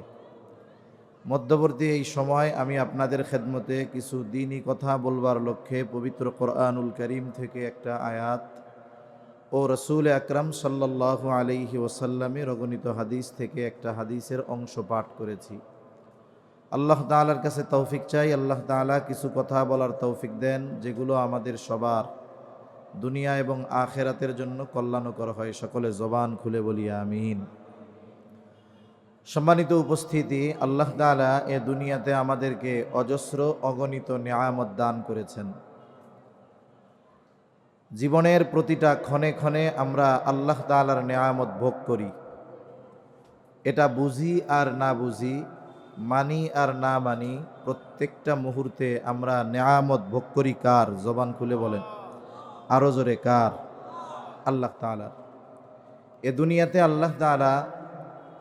মধ্যবর্তী এই সময় আমি আপনাদের খেদমতে কিছু দ্বীনি কথা বলবার লক্ষ্যে পবিত্র কোরআনুল কারীম থেকে একটা আয়াত ও রসুল আকরাম সাল্লাল্লাহু আলাইহি ওয়াসাল্লামের অগণিত হাদিস থেকে একটা হাদিসের অংশ পাঠ করেছি। আল্লাহ তাআলার কাছে তৌফিক চাই, আল্লাহ তাআলা কিছু কথা বলার তৌফিক দেন যেগুলো আমাদের সবার দুনিয়া এবং আখেরাতের জন্য কল্যাণকর হয়। সকলে জবান খুলে বলি আমিন। সম্মানিত উপস্থিতি, আল্লাহ তাআলা এ দুনিয়াতে আমাদেরকে অজস্র অগণিত নেয়ামত দান করেছেন। জীবনের প্রতিটা ক্ষণে ক্ষণে আমরা আল্লাহ তাআলার নেয়ামত ভোগ করি। এটা বুঝি আর না বুঝি, মানি আর না মানি, প্রত্যেকটা মুহূর্তে আমরা নেয়ামত ভোগ করি কার? জবান খুলে বলেন আরো জোরে, কার? আল্লাহ তাআলার। এ দুনিয়াতে আল্লাহ তাআলা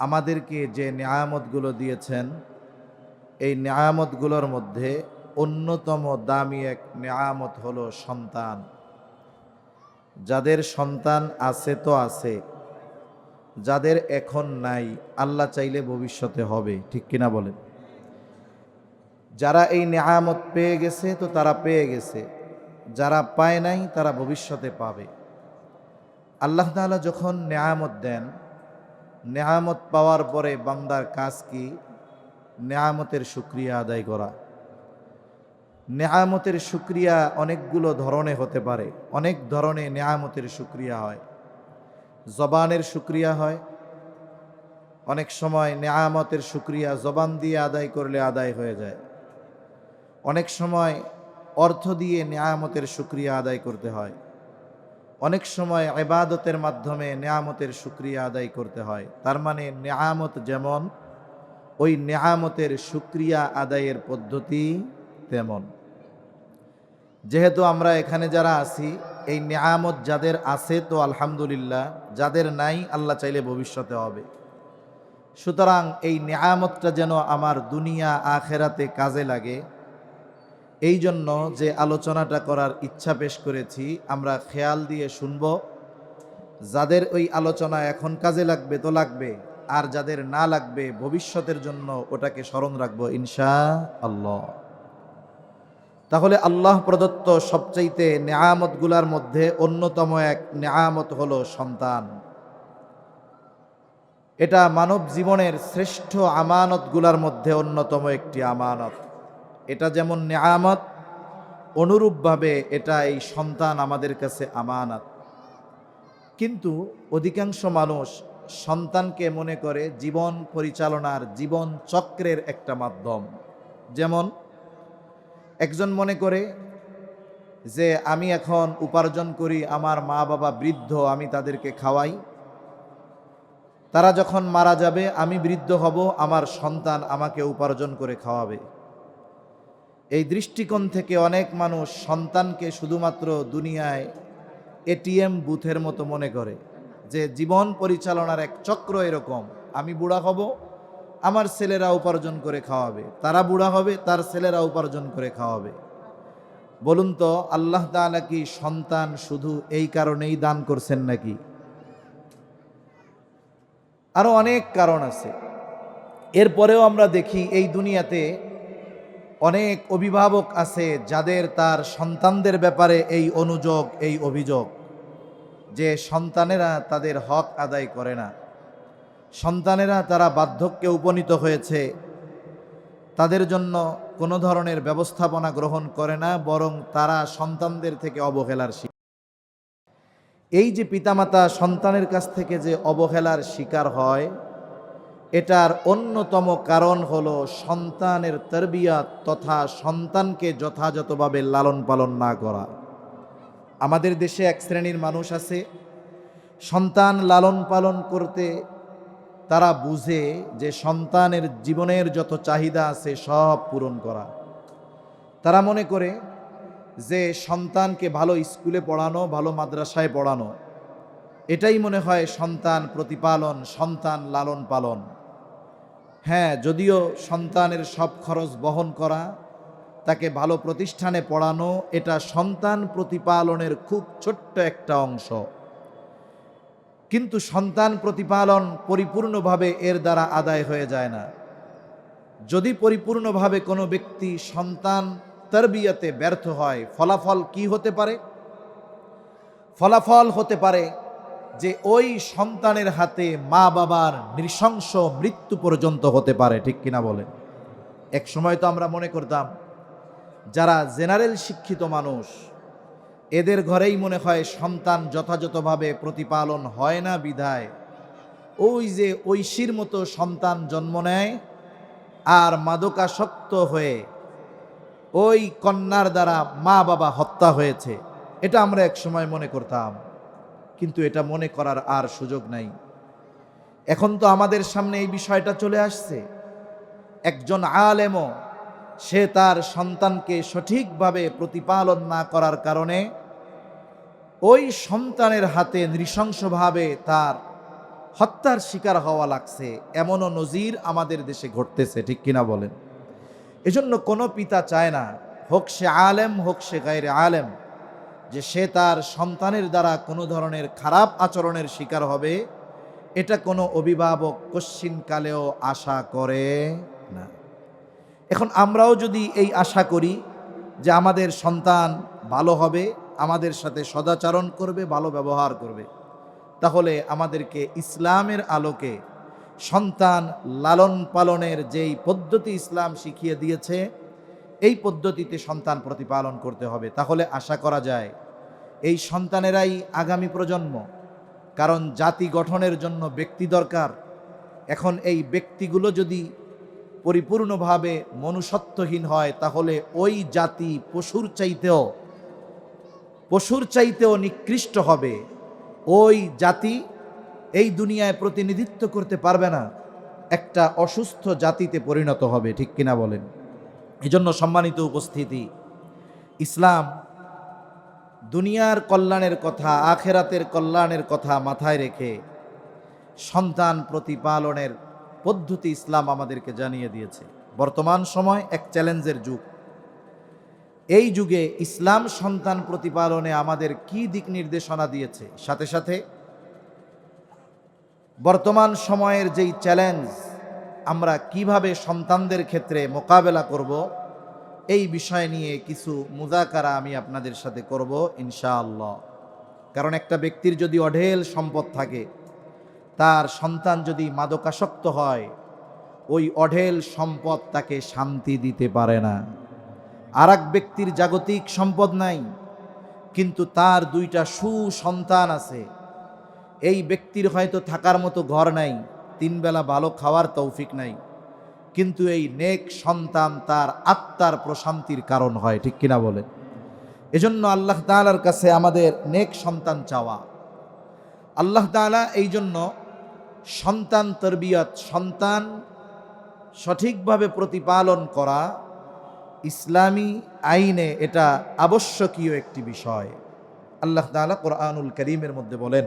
আমাদেরকে যে নেয়ামতগুলো দিয়েছেন, এই নেয়ামতগুলোর মধ্যে অন্যতম দামি এক নেয়ামত হলো সন্তান। যাদের সন্তান আছে তো আছে, যাদের এখন নাই আল্লাহ চাইলে ভবিষ্যতে হবে, ঠিক কিনা বলেন? যারা এই নেয়ামত পেয়ে গেছে তো তারা পেয়ে গেছে, যারা পায় নাই তারা ভবিষ্যতে পাবে। আল্লাহ তাআলা যখন নেয়ামত দেন, নেয়ামত পাওয়ার পরে বান্দার কাজ কি? নেয়ামতের শুকরিয়া আদায় করা। নেয়ামতের শুকরিয়া অনেকগুলো ধরনে হতে পারে, অনেক ধরনের নেয়ামতের শুকরিয়া হয়। জবানের শুকরিয়া হয়, অনেক সময় নেয়ামতের শুকরিয়া জবান দিয়ে আদায় করলে আদায় হয়ে যায়। অনেক সময় অর্থ দিয়ে নেয়ামতের শুকরিয়া আদায় করতে হয়। অনেক সময় ইবাদতের মাধ্যমে নেয়ামতের শুকরিয়া আদায় করতে হয়। তার মানে নেয়ামত যেমন, ওই নেয়ামতের শুকরিয়া আদায়ের পদ্ধতি তেমন। যেহেতু আমরা এখানে যারা আছি, এই নেয়ামত যাদের আছে তো আলহামদুলিল্লাহ, যাদের নাই আল্লাহ চাইলে ভবিষ্যতে হবে। সুতরাং এই নেয়ামতটা যেন আমার দুনিয়া আখেরাতে কাজে লাগে, এই জন্য যে আলোচনাটা করার ইচ্ছা পেশ করেছি, আমরা খেয়াল দিয়ে শুনব। যাদের ওই আলোচনা এখন কাজে লাগবে তো লাগবে, আর যাদের না লাগবে ভবিষ্যতের জন্য ওটাকে স্মরণ রাখবো ইনশাআল্লাহ। তাহলে আল্লাহ প্রদত্ত সবচাইতে নেয়ামতগুলার মধ্যে অন্যতম এক নেয়ামত হলো সন্তান। এটা মানব জীবনের শ্রেষ্ঠ আমানতগুলার মধ্যে অন্যতম একটি আমানত। এটা যেমন নেয়ামত, অনুরূপভাবে এটা এই সন্তান আমাদের কাছে আমানত। কিন্তু অধিকাংশ মানুষ সন্তানকে মনে করে জীবন পরিচালনার, জীবন চক্রের একটা মাধ্যম। যেমন একজন মনে করে যে আমি এখন উপার্জন করি, আমার মা বাবা বৃদ্ধ, আমি তাদেরকে খাওয়াই, তারা যখন মারা যাবে আমি বৃদ্ধ হব, আমার সন্তান আমাকে উপার্জন করে খাওয়াবে। এই দৃষ্টিকোণ থেকে অনেক মানুষ সন্তানকে শুধুমাত্র দুনিয়ায় এটিএম বুথের মতো মনে করে, যে জীবন পরিচালনার এক চক্র এরকম। আমি বুড়া হব, আমার ছেলেরা উপার্জন করে খাওয়াবে, তারা বুড়া হবে, তার ছেলেরা উপার্জন করে খাওয়াবে। বলুন তো, আল্লাহ তাআলা কি সন্তান শুধু এই কারণেই দান করছেন নাকি? আরো অনেক কারণ আছে। এরপরেও আমরা দেখি এই দুনিয়াতে অনেক অভিভাবক আছে যাদের তার সন্তানদের ব্যাপারে এই অনুযোগ, এই অভিযোগ যে সন্তানেরা তাদের হক আদায় করে না, সন্তানেরা তারা বার্ধক্যে উপনীত হয়েছে, তাদের জন্য কোনো ধরনের ব্যবস্থাপনা গ্রহণ করে না, বরং তারা সন্তানদের থেকে অবহেলার শিকার। এই যে পিতামাতা সন্তানের কাছ থেকে যে অবহেলার শিকার হয়, এটার অন্যতম কারণ হলো সন্তানের তারবিয়াত তথা সন্তানকে যথাযথভাবে লালন পালন না করা। আমাদের দেশে এক শ্রেণীর মানুষ আছে, সন্তান লালন পালন করতে তারা বুঝে যে সন্তানের জীবনের যত চাহিদা আছে সব পূরণ করা। তারা মনে করে যে সন্তানকে ভালো স্কুলে পড়ানো, ভালো মাদ্রাসায় পড়ানো, এটাই মনে হয় সন্তান প্রতিপালন, সন্তান লালন পালন। হ্যাঁ, যদিও সন্তানের সব খরচ বহন করা, তাকে ভালো প্রতিষ্ঠানে পড়ানো, এটা সন্তান প্রতিপালনের খুব ছোট্ট একটা অংশ। কিন্তু সন্তান প্রতিপালন পরিপূর্ণভাবে এর দ্বারা আদায় হয়ে যায় না। যদি পরিপূর্ণভাবে কোনো ব্যক্তি সন্তান তারবিয়াতে ব্যর্থ হয়, ফলাফল কি হতে পারে? ফলাফল হতে পারে যে ওই সন্তানের হাতে মা বাবার নৃশংস মৃত্যু পর্যন্ত হতে পারে। ঠিক কিনা বলেন? এক সময় তো আমরা মনে করতাম যারা জেনারেল শিক্ষিত মানুষ, এদের ঘরেই মনে হয় সন্তান যথাযথভাবে প্রতিপালন হয় না বিধায় ওই যে ঐশীর মতো সন্তান জন্ম নেয় আর মাদকাসক্ত হয়ে ওই কন্যার দ্বারা মা বাবা হত্যা হয়েছে। এটা আমরা এক সময় মনে করতাম, কিন্তু এটা মনে করার আর সুযোগ নাই। এখন তো আমাদের সামনে এই বিষয়টা চলে আসছে। একজন আলেমও সে তার সন্তানকে সঠিকভাবে প্রতিপালন না করার কারণে ওই সন্তানের হাতে নৃশংসভাবে তার হত্যার শিকার হওয়া লাগছে, এমনও নজির আমাদের দেশে ঘটতেছে। ঠিক কিনা বলেন? এজন্য কোনো পিতা চায় না, হোক সে আলেম হোক সে গায়রে আলেম, যে সে তার সন্তানের দ্বারা কোনো ধরনের খারাপ আচরণের শিকার হবে, এটা কোনো অভিভাবক কশ্চিনকালেও আশা করে না। এখন আমরাও যদি এই আশা করি যে আমাদের সন্তান ভালো হবে, আমাদের সাথে সদাচরণ করবে, ভালো ব্যবহার করবে, তাহলে আমাদেরকে ইসলামের আলোকে সন্তান লালন পালনের যেই পদ্ধতি ইসলাম শিখিয়ে দিয়েছে, এই পদ্ধতিতে সন্তান প্রতিপালন করতে হবে। তাহলে আশা করা যায় এই সন্তানেরাই আগামী প্রজন্ম। কারণ জাতি গঠনের জন্য ব্যক্তি দরকার। এখন এই ব্যক্তিগুলো যদি পরিপূর্ণভাবে মনুষ্যত্বহীন হয়, তাহলে ওই জাতি পশুর চাইতেও নিকৃষ্ট হবে। ওই জাতি এই দুনিয়ায় প্রতিনিধিত্ব করতে পারবে না, একটা অসুস্থ জাতিতে পরিণত হবে। ঠিক কিনা বলেন? এজন্য সম্মানিত উপস্থিতি, ইসলাম দুনিয়ার কল্যাণের কথা, আখেরাতের কল্যাণের কথা মাথায় রেখে সন্তান প্রতিপালনের পদ্ধতি ইসলাম আমাদেরকে জানিয়ে দিয়েছে। বর্তমান সময় এক চ্যালেঞ্জের যুগ। এই যুগে ইসলাম সন্তান প্রতিপালনে আমাদের কি দিক নির্দেশনা দিয়েছে, সাথে সাথে বর্তমান সময়ের যেই চ্যালেঞ্জ, আমরা কিভাবে সন্তানদের ক্ষেত্রে মোকাবেলা করব, এই বিষয় নিয়ে কিছু মুযাকারা আমি আপনাদের সাথে করব ইনশাআল্লাহ। কারণ একটা ব্যক্তির যদি অঢেল সম্পদ থাকে, তার সন্তান যদি মাদকাসক্ত হয়, ওই অঢেল সম্পদ তাকে শান্তি দিতে পারে না। আর এক ব্যক্তির জাগতিক সম্পদ নাই, কিন্তু তার দুইটা সুসন্তান আছে। এই ব্যক্তির হয়তো থাকার মতো ঘর নাই, তিন বেলা ভালো খাওয়ার তৌফিক নাই, কিন্তু এই নেক সন্তান তার আত্মার প্রশান্তির কারণ হয়। ঠিক কিনা বলেন? এজন্য আল্লাহ তাআলার কাছে আমাদের নেক সন্তান চাওয়া। আল্লাহ তাআলা এই জন্য সন্তান তরবিয়ত, সন্তান সঠিকভাবে প্রতিপালন করা ইসলামী আইনে এটা আবশ্যকীয় একটি বিষয়। আল্লাহ তাআলা কোরআনুল কারীমের মধ্যে বলেন,